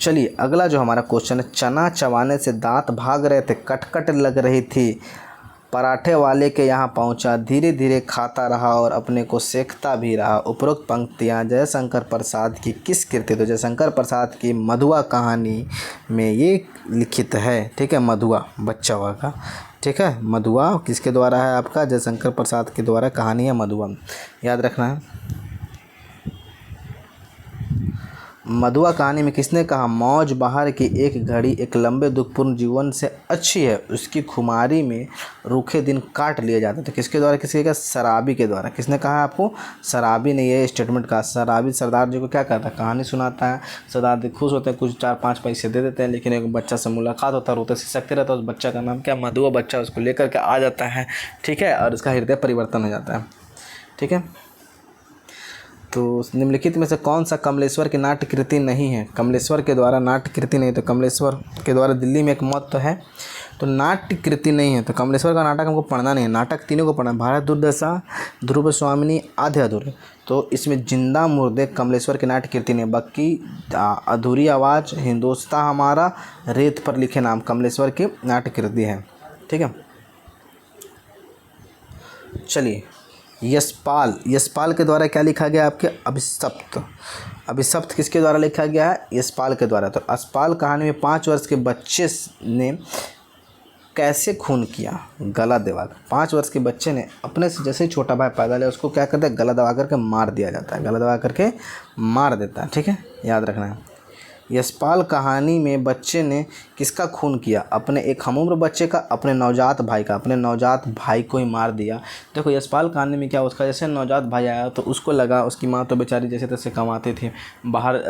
चलिए अगला जो हमारा क्वेश्चन है, चना चबाने से दांत भाग रहे थे, कटकट लग रही थी, पराठे वाले के यहाँ पहुँचा, धीरे धीरे खाता रहा और अपने को सेकता भी रहा। उपरोक्त पंक्तियाँ जयशंकर प्रसाद की किस कृति? तो जयशंकर प्रसाद की मधुआ कहानी में ये लिखित है। ठीक है। मधुआ बच्चा हुआ का। ठीक है। मधुआ किसके द्वारा है आपका? जयशंकर प्रसाद के द्वारा कहानी है मधुआ, याद रखना है। मधुआ कहानी में किसने कहा मौज बहार की एक घड़ी एक लंबे दुखपूर्ण जीवन से अच्छी है, उसकी खुमारी में रूखे दिन काट लिए जाते हैं। तो किसके द्वारा, किसके का, शराबी के द्वारा। किसने कहा आपको, शराबी ने ये स्टेटमेंट कहा। शराबी सरदार जी को क्या करता है, कहानी सुनाता है। सरदार जी खुश होते हैं, कुछ 4-5 पैसे दे देते हैं, लेकिन एक बच्चा से मुलाकात होता है, रोते सिसकते रहता है। उस बच्चा का नाम क्या, मधुआ। बच्चा उसको लेकर के आ जाता है, ठीक है, और उसका हृदय परिवर्तन हो जाता है, ठीक है। तो निम्नलिखित में से कौन सा कमलेश्वर की नाट्य कृति नहीं है। कमलेश्वर के द्वारा नाट्य कृति नहीं, तो कमलेश्वर के द्वारा दिल्ली में एक मौत तो है, तो नाट्य कृति नहीं है। तो कमलेश्वर का नाटक हमको पढ़ना नहीं है, नाटक तीनों को पढ़ना, भारत दुर्दशा, ध्रुव स्वामिनी, आधे अधूरे। तो इसमें जिंदा मुर्दे कमलेश्वर की नाट्य कृति नहीं, बाकी अधूरी आवाज़, हिंदोस्तां हमारा, रेत पर लिखे नाम कमलेश्वर की नाट्य कृति है, ठीक है। चलिए, यशपाल के द्वारा क्या लिखा गया आपके, अभिशप्त किसके द्वारा लिखा गया है, यशपाल के द्वारा। तो यशपाल कहानी में 5 वर्ष के बच्चे ने कैसे खून किया, गला दबाकर। 5 वर्ष के बच्चे ने अपने से जैसे ही छोटा भाई पैदा लिया उसको क्या करते हैं, गला दबा करके मार दिया जाता है, गला दबा करके मार देता है, ठीक है, याद रखना है। यशपाल कहानी में बच्चे ने किसका खून किया, अपने एक हमउम्र बच्चे का, अपने नवजात भाई का, अपने नवजात भाई को ही मार दिया। देखो यशपाल कहानी में क्या, उसका जैसे नवजात भाई आया तो उसको लगा, उसकी माँ तो बेचारी जैसे तैसे कमाती थी, बाहर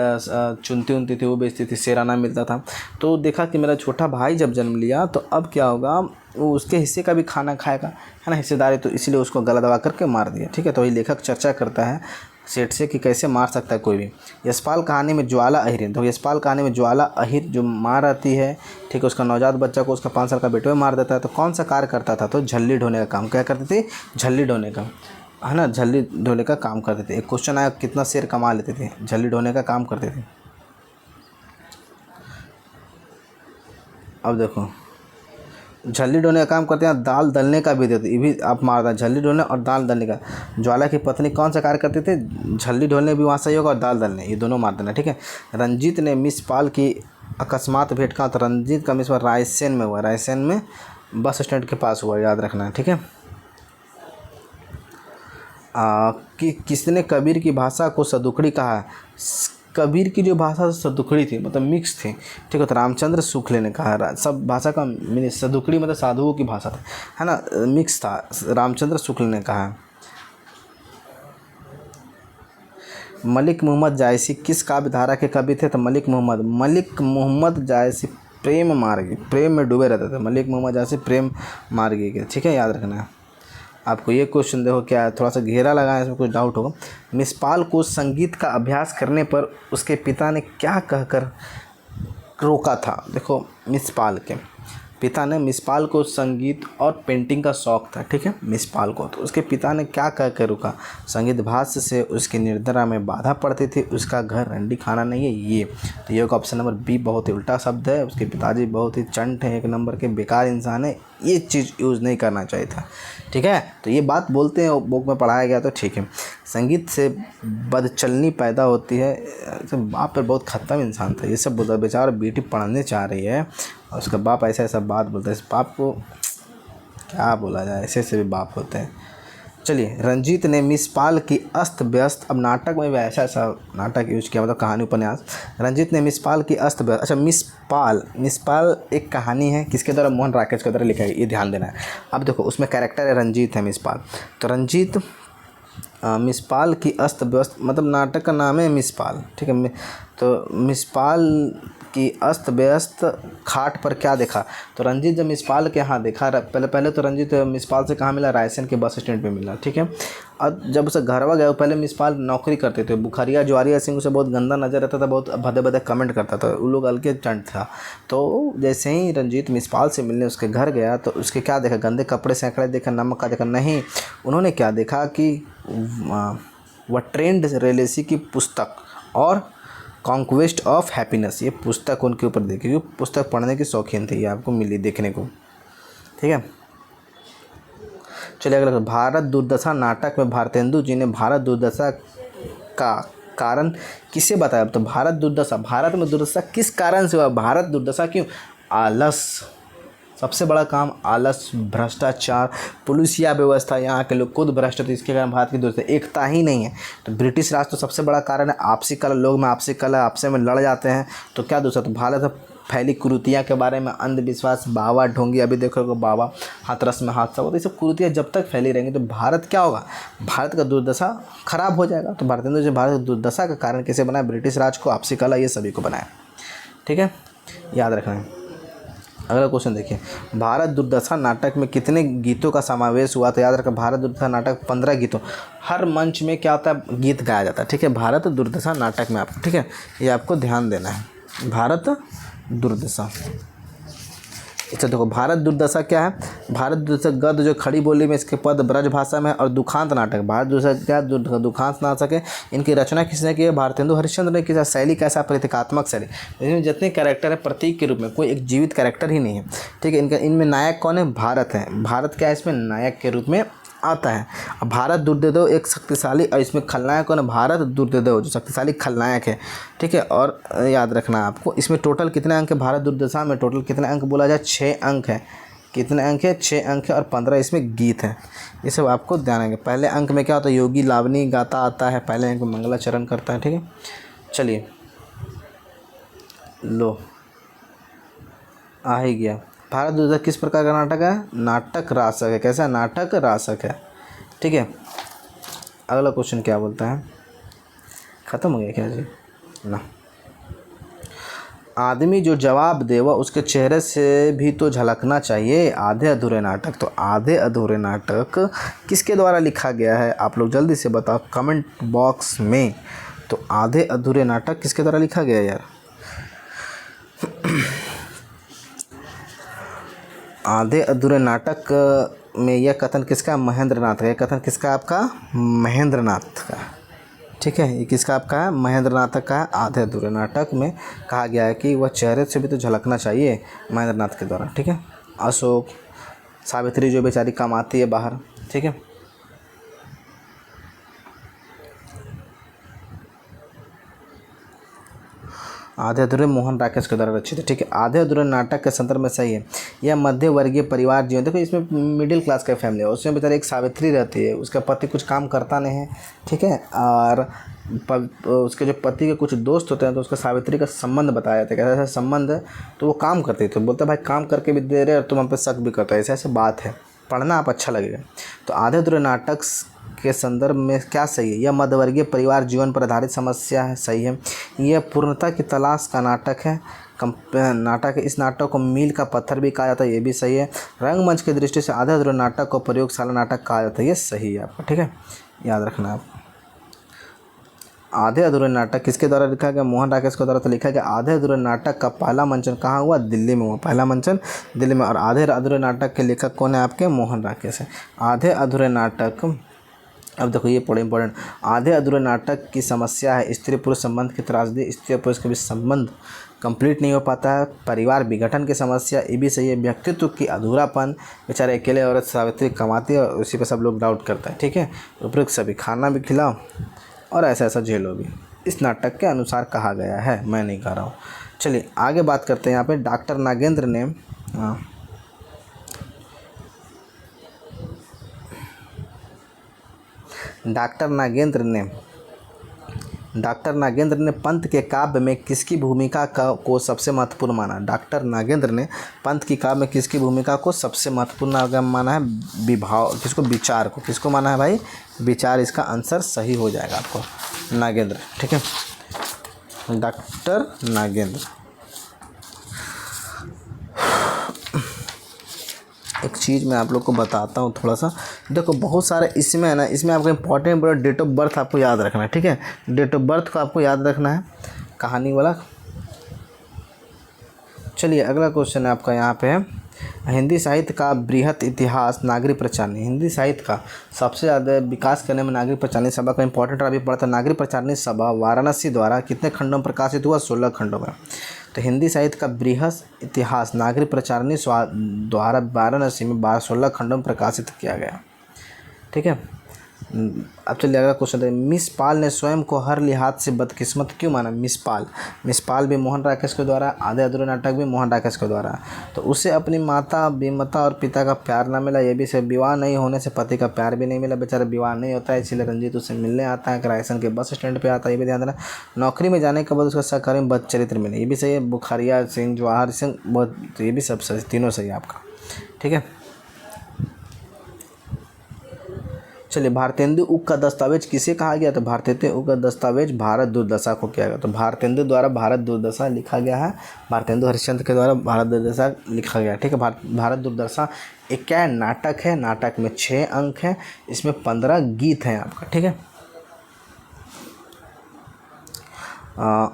चुनती उनती थी, वो बेचती थी, सेराना मिलता था। तो देखा कि मेरा छोटा भाई जब जन्म लिया तो अब क्या होगा, वो उसके हिस्से का भी खाना खाएगा, है ना, हिस्सेदारी, तो इसीलिए उसको गला दबा करके मार दिया, ठीक है। तो वही लेखक चर्चा करता है सेठ से कि कैसे मार सकता है कोई भी। यशपाल कहानी में ज्वाला अहिर, तो यशपाल कहानी में ज्वाला अहिर जो मार आती है, ठीक है, उसका नवजात बच्चा को उसका 5 साल का बेटे मार देता है। तो कौन सा कार्य करता था, तो झल्ली ढोने का काम। क्या करते थे, झल्ली ढोने का, है ना, झल्ली ढोने का काम करते थे। एक क्वेश्चन आया, कितना शेर कमा लेते थे, झल्ली ढोने का काम करते थे। अब देखो, झल्ली ढोने का काम करते हैं, दाल दलने का भी देते, ये भी आप मारता है, झल्ली ढोने और दाल दलने का। ज्वाला की पत्नी कौन सा कार्य करते थे, झल्ली ढोने भी वहाँ सही होगा, और दाल दलने, ये दोनों मार देना, ठीक है। रंजीत ने मिस पाल की अकस्मात भेंट कहा, तो रंजीत का मिस पाल रायसेन में हुआ, रायसेन में बस स्टैंड के पास हुआ, याद रखना है, ठीक है। कि किसने कबीर की भाषा को सदुखड़ी कहा। कबीर की जो भाषा सदुखड़ी थी, मतलब मिक्स थी, ठीक है, तो रामचंद्र शुक्ल ने कहा। सब भाषा का मीनिंग, सदुखड़ी मतलब साधुओं की भाषा थी, है ना, मिक्स था, रामचंद्र शुक्ल ने कहा। मलिक मोहम्मद जायसी किस काव्य धारा के कवि थे, तो मलिक मोहम्मद जायसी प्रेम मार्गी, प्रेम में डूबे रहते थे, मलिक मोहम्मद जायसी प्रेम मार्गी के, ठीक है, याद रखना है। आपको ये क्वेश्चन देखो, क्या थोड़ा सा घेरा लगा है, इसमें कुछ डाउट होगा। मिसपाल को संगीत का अभ्यास करने पर उसके पिता ने क्या कहकर रोका था। देखो, मिसपाल के पिता ने, मिसपाल को संगीत और पेंटिंग का शौक़ था, ठीक है, मिसपाल को, तो उसके पिता ने क्या कहकर रोका, संगीत भाष्य से उसकी निर्धरा में बाधा पड़ती थी, उसका घर रंडी खाना नहीं है, ये तो ये ऑप्शन नंबर बी बहुत ही उल्टा शब्द है। उसके पिताजी बहुत ही चंट हैं, 1 नंबर के बेकार इंसान है, ये चीज़ यूज़ नहीं करना चाहिए था, ठीक है। तो ये बात बोलते हैं, बुक में पढ़ाया गया, तो ठीक है। संगीत से बदचलनी पैदा होती है, तो बाप पर बहुत खत्म इंसान था, ये सब बोलता, बेचारा बेटी पढ़ने चाह रही है और उसका बाप ऐसा ऐसा बात बोलता है, इस बाप को क्या बोला जाए, ऐसे ऐसे भी बाप होते हैं। चलिए, रंजीत ने मिसपाल की अस्त व्यस्त, अब नाटक में भी ऐसा ऐसा नाटक यूज किया, मतलब कहानी उपन्यास। रंजीत ने मिसपाल की अस्त व्यस्त, अच्छा, मिसपाल एक कहानी है, किसके द्वारा, मोहन राकेश के द्वारा लिखा है, ये ध्यान देना है। अब देखो, उसमें कैरेक्टर है रंजीत है मिसपाल, तो रंजीत मिसपाल की अस्त व्यस्त, मतलब नाटक का नाम है मिसपाल, ठीक है। तो मिसपाल की अस्त व्यस्त खाट पर क्या देखा, तो रंजीत जब मिसपाल के यहाँ देखा, पहले तो रंजीत मिसपाल से कहाँ मिला, रायसेन के बस स्टैंड पे मिला, ठीक है। और जब उसे घरवा गया, पहले मिसपाल नौकरी करते थे, बुखारिया ज्वारिया सिंह उसे बहुत गंदा नजर आता था, बहुत भदे कमेंट करता था, वो लोग हल्के चंट था। तो जैसे ही रंजीत मिसपाल से मिलने उसके घर गया, तो उसके क्या देखा, गंदे कपड़े सैकड़े देखा, नमक का देखा नहीं, उन्होंने क्या देखा कि वह ट्रेंड रेलेसी की पुस्तक और कॉन्क्वेस्ट ऑफ हैप्पीनेस, ये पुस्तक उनके ऊपर देखी, क्योंकि पुस्तक पढ़ने की शौकीन थी, ये आपको मिली देखने को, ठीक है। चलिए अगला, भारत दुर्दशा नाटक में भारतेंदु जी ने भारत दुर्दशा का कारण किसे बताया। तो भारत में दुर्दशा किस कारण से हुआ, भारत दुर्दशा क्यों, आलस, सबसे बड़ा काम आलस, भ्रष्टाचार, पुलिसिया व्यवस्था, यहाँ के लोग खुद भ्रष्ट, तो इसके कारण भारत की दूर से एकता ही नहीं है। तो ब्रिटिश राज तो सबसे बड़ा कारण है आपसी कलह, लोग में आपसी कलह, आपसे में लड़ जाते हैं। तो क्या दूसरा, तो भारत फैली कुरीतियाँ के बारे में, अंधविश्वास, बाबा ढोंगी, अभी देखो बाबा हाथरस में हादसा हुआ, तो ये सब कुरीतियाँ जब तक फैली रहेंगी तो भारत क्या होगा, भारत का दुर्दशा खराब हो जाएगा। तो भारत की दुर्दशा का कारण किसे बनाया, ब्रिटिश राज को, आपसी कलह, ये सभी को बनाया। ठीक है, याद रखना है। अगला क्वेश्चन देखिए, भारत दुर्दशा नाटक में कितने गीतों का समावेश हुआ। तो याद रखा, भारत दुर्दशा नाटक 15 गीतों, हर मंच में क्या होता है, गीत गाया जाता है। ठीक है, भारत दुर्दशा नाटक में आपको, ठीक है, ये आपको ध्यान देना है, भारत दुर्दशा। अच्छा देखो, भारत दुर्दशा क्या है, भारत दुर्दशा गद्य जो खड़ी बोली में, इसके पद ब्रज भाषा में, और दुखांत नाटक, भारत दुर्दशा क्या, दुखांत नाटक है। इनकी रचना किसने की है, भारतेंदु हरिश्चंद्र ने की। शैली कैसा, प्रतीकात्मक शैली, इसमें जितने कैरेक्टर है प्रतीक के रूप में, कोई एक जीवित कैरेक्टर ही नहीं है। ठीक है, इनमें नायक कौन है, भारत है, भारत क्या है इसमें नायक के रूप में आता है। अब भारत दुर्योधन एक शक्तिशाली, और इसमें खलनायक कौन है, भारत दुर्योधन जो शक्तिशाली खलनायक है। ठीक है, और याद रखना है आपको, इसमें टोटल कितने अंक है, भारत दुर्दशा में टोटल कितने अंक बोला जाए, 6 अंक है। कितने अंक है, 6 अंक है, और 15 इसमें गीत है। ये सब आपको ध्यान रखेंगे। पहले अंक में क्या होता है, योगी लावनी गाता आता है, पहले अंक में मंगलाचरण करता है। ठीक है, चलिए लो आ ही गया। भारत दुर्दशा किस प्रकार का नाटक है, नाटक रासक है। कैसा, नाटक रासक है। ठीक है, अगला क्वेश्चन क्या बोलता है, ख़त्म हो गया क्या जी ना। आदमी जो जवाब दे वह उसके चेहरे से भी तो झलकना चाहिए। आधे अधूरे नाटक, तो आधे अधूरे नाटक किसके द्वारा लिखा गया है, आप लोग जल्दी से बताओ कमेंट बॉक्स में। तो आधे अधूरे नाटक किसके द्वारा लिखा गया है यार, आधे अधूरे नाटक में यह कथन किसका, महेंद्र नाथ का। यह कथन किसका, आपका महेंद्र नाथ का। ठीक है, ये किसका, आपका है महेंद्र नाथ का। आधे अधूरे नाटक में कहा गया है कि वह चेहरे से भी तो झलकना चाहिए, महेंद्र नाथ के द्वारा। ठीक है, अशोक, सावित्री जो बेचारी कमाती है बाहर। ठीक है, आधे अधूरे मोहन राकेश के द्वारा रचित है। ठीक है, आधे अधूरे नाटक के संदर्भ में सही है, यह मध्य वर्गीय परिवार जीवन, देखो इसमें मिडिल क्लास का फैमिली है, उसमें बेचारे एक सावित्री रहती है, उसका पति कुछ काम करता नहीं है। ठीक है, और उसके जो पति के कुछ दोस्त होते हैं तो उसका सावित्री का संबंध बताया जाता है, कैसा ऐसा संबंध है, तो वो काम करती है, तो बोलते भाई काम करके भी दे रहे और तुम हम पे शक भी करता है, ऐसे ऐसे बात है, पढ़ना आप अच्छा लगेगा। तो आधे अधूरे नाटक के संदर्भ में क्या सही है, यह मध्यवर्गीय परिवार जीवन पर आधारित समस्या है, सही है। यह पूर्णता की तलाश का नाटक है, नाटक है। इस नाटक को मील का पत्थर भी कहा जाता है, ये भी सही है। रंगमंच की दृष्टि से आधे अधूरे नाटक को प्रयोगशाला नाटक कहा जाता है, ये सही है आपका। ठीक है, याद रखना आप। आधे अधूरे नाटक किसके द्वारा लिखा गया, मोहन राकेश के द्वारा तो लिखा गया। आधे अधूरे नाटक का पहला मंचन कहाँ हुआ, दिल्ली में हुआ, पहला मंचन दिल्ली में। और आधे अधूरे नाटक के लेखक कौन है, आपके मोहन राकेश है। आधे अधूरे नाटक, अब देखो ये बड़ा इंपॉर्टेंट, आधे अधूरे नाटक की समस्या है स्त्री पुरुष संबंध की त्रासदी, स्त्री और पुरुष के बीच संबंध कंप्लीट नहीं हो पाता है। परिवार विघटन की समस्या, ये भी सही है। व्यक्तित्व की अधूरापन, बेचारे अकेले औरत सावित्री कमाती है और उसी पे सब लोग डाउट करता है। ठीक है, उपयुक्त सभी खाना भी खिलाओ और ऐसा ऐसा झेलो भी, इस नाटक के अनुसार कहा गया है, मैं नहीं कह रहा हूँ। चलिए आगे बात करते हैं। यहाँ पे डॉक्टर नागेंद्र ने डॉक्टर नागेंद्र ने पंत के काव्य में किसकी भूमिका को सबसे महत्वपूर्ण माना। डॉक्टर नागेंद्र ने पंत की काव्य में किसकी भूमिका को सबसे महत्वपूर्ण माना है, विभाव, किसको, विचार को। किसको माना है भाई, विचार, इसका आंसर सही हो जाएगा आपको, नागेंद्र। ठीक है, डॉक्टर नागेंद्र। एक चीज़ मैं आप लोग को बताता हूँ थोड़ा सा, देखो बहुत सारे इसमें है ना, इसमें आपको इंपॉर्टेंट डेट ऑफ बर्थ आपको याद रखना है। ठीक है, डेट ऑफ बर्थ को आपको याद रखना है, कहानी वाला। चलिए अगला क्वेश्चन है आपका, यहाँ पे है हिंदी साहित्य का बृहत इतिहास नागरी प्रचारणी। हिंदी साहित्य का सबसे ज़्यादा विकास करने में नागरी प्रचारणी सभा का इंपॉर्टेंट अभी पड़ा था। नागरी प्रचारणी सभा वाराणसी द्वारा कितने खंडों में प्रकाशित हुआ, 16 खंडों में। तो हिंदी साहित्य का बृहत इतिहास नागरी प्रचारणी द्वारा वाराणसी में 16 खंडों में प्रकाशित किया गया। ठीक है, अब चलिए अगला क्वेश्चन है, मिस पाल ने स्वयं को हर लिहाज से बदकिस्मत क्यों माना? मिस पाल भी मोहन राकेश के द्वारा, आधे अधूरे नाटक भी मोहन राकेश के द्वारा। तो उसे अपनी माता बिमता और पिता का प्यार ना मिला, ये भी से विवाह नहीं होने से पति का प्यार भी नहीं मिला, बेचारा विवाह नहीं होता है, इसलिए रंजीत उसे मिलने आता है, रायसन के बस स्टैंड पर आता है, ये भी ध्यान देना। नौकरी में जाने के बाद उसका सहकारी में बद चरित्र मिले, ये भी सही है। बुखारिया सिंह, जवाहर सिंह, बहुत, तो ये भी सब सही, तीनों सही है आपका, ठीक है। चलिए, भारतेंदु उक का दस्तावेज किसे कहा गया? तो भारतेंदु उक का दस्तावेज भारत दुर्दशा को किया गया। तो भारतेंदु द्वारा भारत दुर्दशा लिखा गया है, भारतेंदु हरिश्चंद्र के द्वारा भारत दुर्दशा लिखा गया, ठीक है। भारत दुर्दशा एक क्या है? नाटक है। नाटक में 6 अंक हैं, इसमें 15 गीत हैं आपका, ठीक है।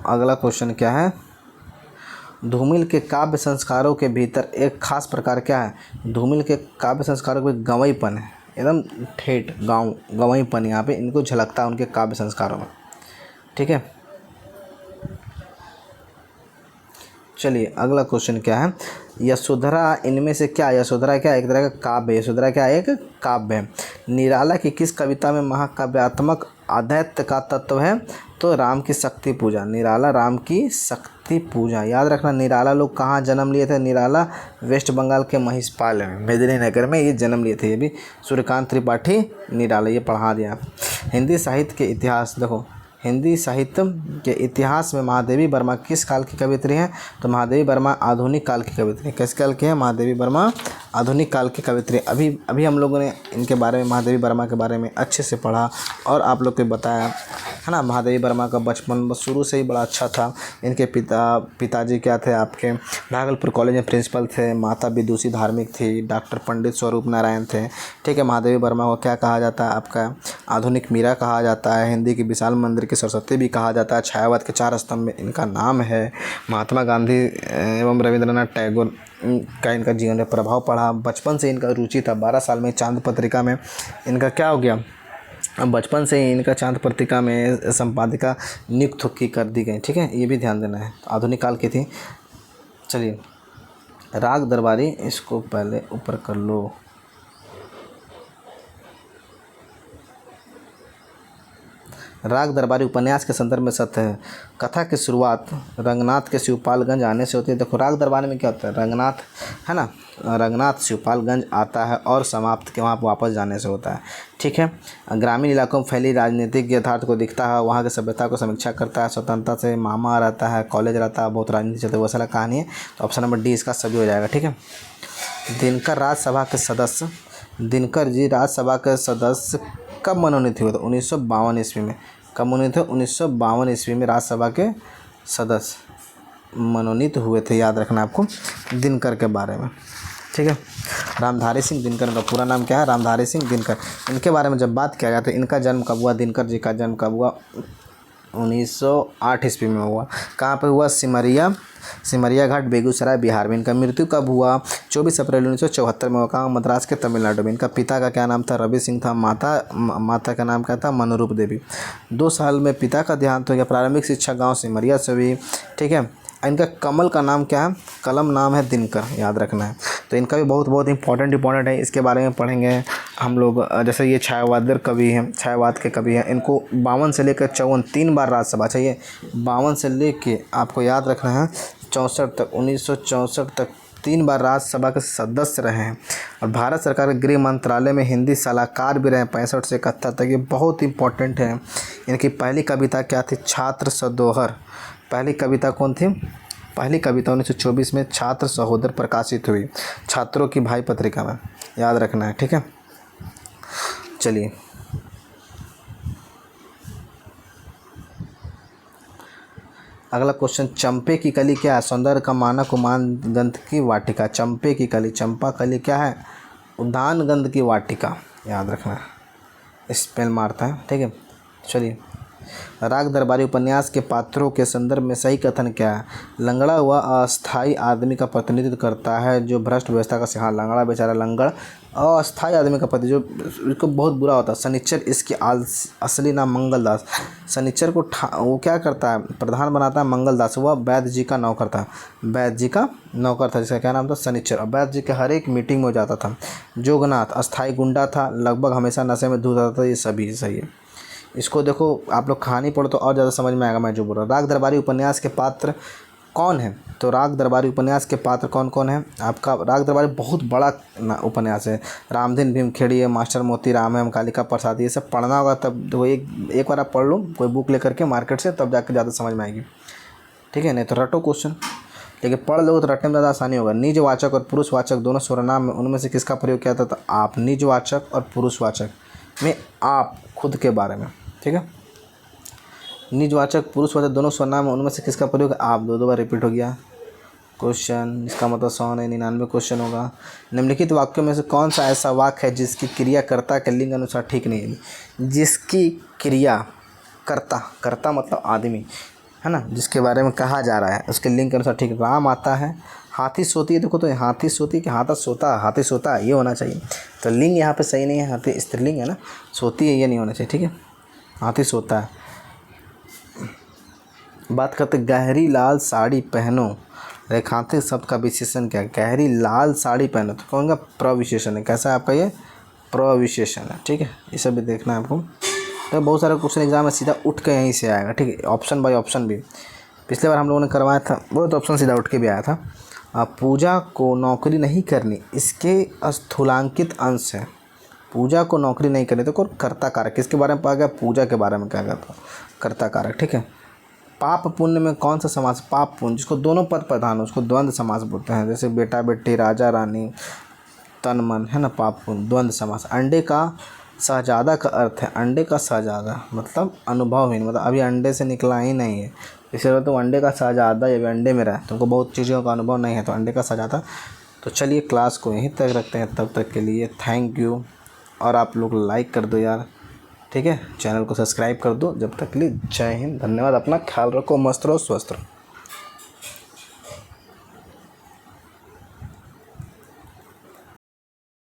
अगला क्वेश्चन क्या है? धूमिल के काव्य संस्कारों के भीतर एक खास प्रकार क्या है? धूमिल के काव्य संस्कारों में गंवईपन है, एकदम ठेठ गंवईपन यहाँ पे इनको झलकता है उनके काव्य संस्कारों में, ठीक है। चलिए अगला क्वेश्चन क्या है? यशोधरा इनमें से क्या? यशोधरा क्या एक तरह का काव्य है, यशोधरा क्या एक काव्य है। निराला की किस कविता में महाकाव्यात्मक अद्वैत का तत्व है? तो राम की शक्ति पूजा। निराला राम की शक्ति पूजा, याद रखना। निराला लोग कहाँ जन्म लिए थे? निराला वेस्ट बंगाल के महिषपाल में, मेदिनीनगर में ये जन्म लिए थे। ये भी सूर्यकांत त्रिपाठी निराला, ये पढ़ा दिया। हिंदी साहित्य के इतिहास, देखो हिंदी साहित्य के इतिहास में महादेवी वर्मा किस काल की कवियत्री हैं? तो महादेवी वर्मा आधुनिक काल की कवियत्री। किस काल की है? महादेवी वर्मा आधुनिक काल की कवियत्री। अभी हम लोगों ने इनके बारे में, महादेवी वर्मा के बारे में अच्छे से पढ़ा और आप लोग को बताया है ना। महादेवी वर्मा का बचपन शुरू से ही बड़ा अच्छा था। इनके पिताजी क्या थे आपके? भागलपुर कॉलेज में प्रिंसिपल थे। माता विदुषी धार्मिक थी। डॉक्टर पंडित स्वरूप नारायण थे, ठीक है। महादेवी वर्मा को क्या कहा जाता है? आपका आधुनिक मीरा कहा जाता है। हिंदी की विशाल मंदिर की सरस्वती भी कहा जाता है। छायावाद के 4 स्तंभ में इनका नाम है। महात्मा गांधी एवं रविंद्रनाथ टैगोर का इनका जीवन में प्रभाव पड़ा। बचपन से इनका रुचि था। 12 साल में चांद पत्रिका में इनका क्या हो गया? बचपन से ही इनका चांद पत्रिका में संपादिका नियुक्त की कर दी गई, ठीक है। ये भी ध्यान देना है, आधुनिक काल की थी। चलिए, राग दरबारी, इसको पहले ऊपर कर लो। राग दरबारी उपन्यास के संदर्भ में सत्य है। कथा की शुरुआत रंगनाथ के शिवपालगंज आने से होती है। देखो राग दरबारी में क्या होता है? रंगनाथ है ना, रंगनाथ शिवपालगंज आता है और समाप्त के वहाँ पर वापस जाने से होता है, ठीक है। ग्रामीण इलाकों में फैली राजनीतिक यथार्थ को दिखता है, वहाँ की सभ्यता को समीक्षा करता है। स्वतंत्रता से मामा रहता है, कॉलेज रहता है, बहुत राजनीति चलती है, वो सारा कहानी है। तो ऑप्शन नंबर डी इसका सभी हो जाएगा, ठीक है। दिनकर राज्यसभा के सदस्य, दिनकर जी राज्यसभा के सदस्य कब मनोनीत हुए थे? 1952 ईस्वी में। कब मनोनीत थे? 1952 ईस्वी में राज्यसभा के सदस्य मनोनीत हुए थे। याद रखना आपको दिनकर के बारे में, ठीक है। रामधारी सिंह दिनकर का पूरा नाम क्या है? रामधारी सिंह दिनकर। इनके बारे में जब बात किया जाता है, इनका जन्म कब हुआ? दिनकर जी का जन्म कब हुआ? 1908 ईस्वी में हुआ। कहाँ पे हुआ? सिमरिया घाट, बेगूसराय, बिहार में। इनका मृत्यु कब हुआ? 24 अप्रैल 1974 में हुआ। कहाँ? मद्रास के तमिलनाडु में। इनका पिता का क्या नाम था? रवि सिंह था। माता का नाम क्या था? मनोरूप देवी। 2 साल में पिता का देहांत हो गया। प्रारंभिक शिक्षा गांव सिमरिया से हुई, ठीक है। इनका कमल का नाम क्या है? कलम नाम है दिनकर, याद रखना है। तो इनका भी बहुत इंपॉर्टेंट है, इसके बारे में पढ़ेंगे हम लोग। जैसे ये छायावादर कवि हैं, छायावाद के कवि हैं। इनको 52 से लेकर 54 3 बार राज्यसभा चाहिए। 52 से लेके आपको याद रखना है 64 तक, 1964 तक 3 बार राज्यसभा के सदस्य रहे हैं। और भारत सरकार के गृह मंत्रालय में हिंदी सलाहकार भी रहे 65 से 71 तक। ये बहुत इंपॉर्टेंट है। इनकी पहली कविता क्या थी? छात्र सदोहर। पहली कविता कौन थी? पहली कविता 1924 में छात्र सहोदर प्रकाशित हुई, छात्रों की भाई पत्रिका में, याद रखना है, ठीक है। चलिए अगला क्वेश्चन, चंपे की कली क्या है? सौंदर्य का मानक उद्यान गंध की वाटिका। चंपे की कली, चंपा कली क्या है? उद्यान गंध की वाटिका, याद रखना है, स्पेल मारता है, ठीक है। चलिए राग दरबारी उपन्यास के पात्रों के संदर्भ में सही कथन क्या है? लंगड़ा हुआ अस्थाई आदमी का प्रतिनिधित्व करता है जो भ्रष्ट व्यवस्था का हाँ, लंगड़ा बेचारा लंगड़ अस्थाई आदमी का पति जो इसको बहुत बुरा होता है। शनिचर इसकी असली नाम मंगलदास। शनिचर को वो क्या करता है? प्रधान बनाता है मंगलदास। वह वैद्य जी का नौकर था। वैद्य जी का नौकर था जिसका क्या नाम था? शनिचर। और वैद्य जी के हर एक मीटिंग में हो जाता था। जोगनाथ अस्थाई गुंडा था, लगभग हमेशा नशे में धुत रहता था। ये सभी सही है। इसको देखो आप लोग कहानी पढ़ो तो और ज़्यादा समझ में आएगा मैं जो बोल रहा हूँ। राग दरबारी उपन्यास के पात्र कौन है? तो राग दरबारी उपन्यास के पात्र कौन कौन है? आपका राग दरबारी बहुत बड़ा उपन्यास है। रामधन भीमखेड़ी है, मास्टर मोती राम है, कालिका प्रसाद, ये सब पढ़ना होगा तब तो एक बार आप पढ़ लो कोई बुक लेकर के मार्केट से, तब जाकर ज़्यादा समझ में आएगी। ठीक है, नहीं तो रटो क्वेश्चन, लेकिन पढ़ लो तो रटने में ज़्यादा आसानी होगा। निजवाचक और पुरुषवाचक दोनों सर्वनाम में उनमें से किसका प्रयोग किया था? आप। निजवाचक और पुरुषवाचक में आप खुद के बारे में। ठीक है, निजवाचक पुरुषवाचक दोनों सर्वनाम में उनमें से किसका प्रयोग? आप। दो बार रिपीट हो गया क्वेश्चन, इसका मतलब 199 क्वेश्चन होगा। निम्नलिखित वाक्यों में से कौन सा ऐसा वाक्य है जिसकी क्रिया कर्ता के लिंग अनुसार ठीक नहीं है? जिसकी क्रिया कर्ता मतलब आदमी है ना, जिसके बारे में कहा जा रहा है उसके लिंग के अनुसार ठीक। राम आता है, हाथी सोती है। देखो तो हाथी सोती कि हाथी सोता ये होना चाहिए। तो लिंग यहाँ पे सही नहीं है, हाथी स्त्रीलिंग है ना, सोती है ये नहीं होना चाहिए। ठीक है, हाथी सोता है। बात करते गहरी लाल साड़ी पहनो, रेखांकित शब्द का विशेषण क्या है? गहरी लाल साड़ी पहनो तो कहूँगा प्रविशेषण है। कैसा है आपका? ये प्रविशेषण है। ठीक है, ये सब भी देखना है आपको। तो बहुत सारे क्वेश्चन एग्जाम में सीधा उठ के यहीं से आएगा। ठीक है, ऑप्शन बाय ऑप्शन भी पिछले बार हम लोगों ने करवाया था, वो तो ऑप्शन सीधा उठ के भी आया था। पूजा को नौकरी नहीं करनी, इसके स्थूलांकित अंश है। पूजा को नौकरी नहीं करनी तो कौन? कर्ता कारक। किसके बारे में पढ़ा गया? पूजा के बारे में क्या गया था? कर्ता कारक। ठीक है, पाप पुण्य में कौन सा समास? पाप पुण्य जिसको दोनों पद प्रधान हो उसको द्वंद्व समास बोलते हैं। जैसे बेटा बेटी, राजा रानी, तन मन है ना, पाप पुण्य द्वंद्व समास। अंडे का शहजादा का अर्थ है, अंडे का शहजादा मतलब अनुभवहीन, मतलब अभी अंडे से निकला ही नहीं है, इसलिए तो अंडे का शहजादा ये अंडे में रहा, तुमको बहुत चीज़ों का अनुभव नहीं है तो अंडे का शहजादा। तो चलिए क्लास को यहीं तक रखते हैं, तब तक के लिए थैंक यू। और आप लोग लाइक कर दो यार, ठीक है, चैनल को सब्सक्राइब कर दो। जब तक के लिए जय हिंद, धन्यवाद। अपना ख्याल रखो, मस्त रहो, स्वस्थ रहो।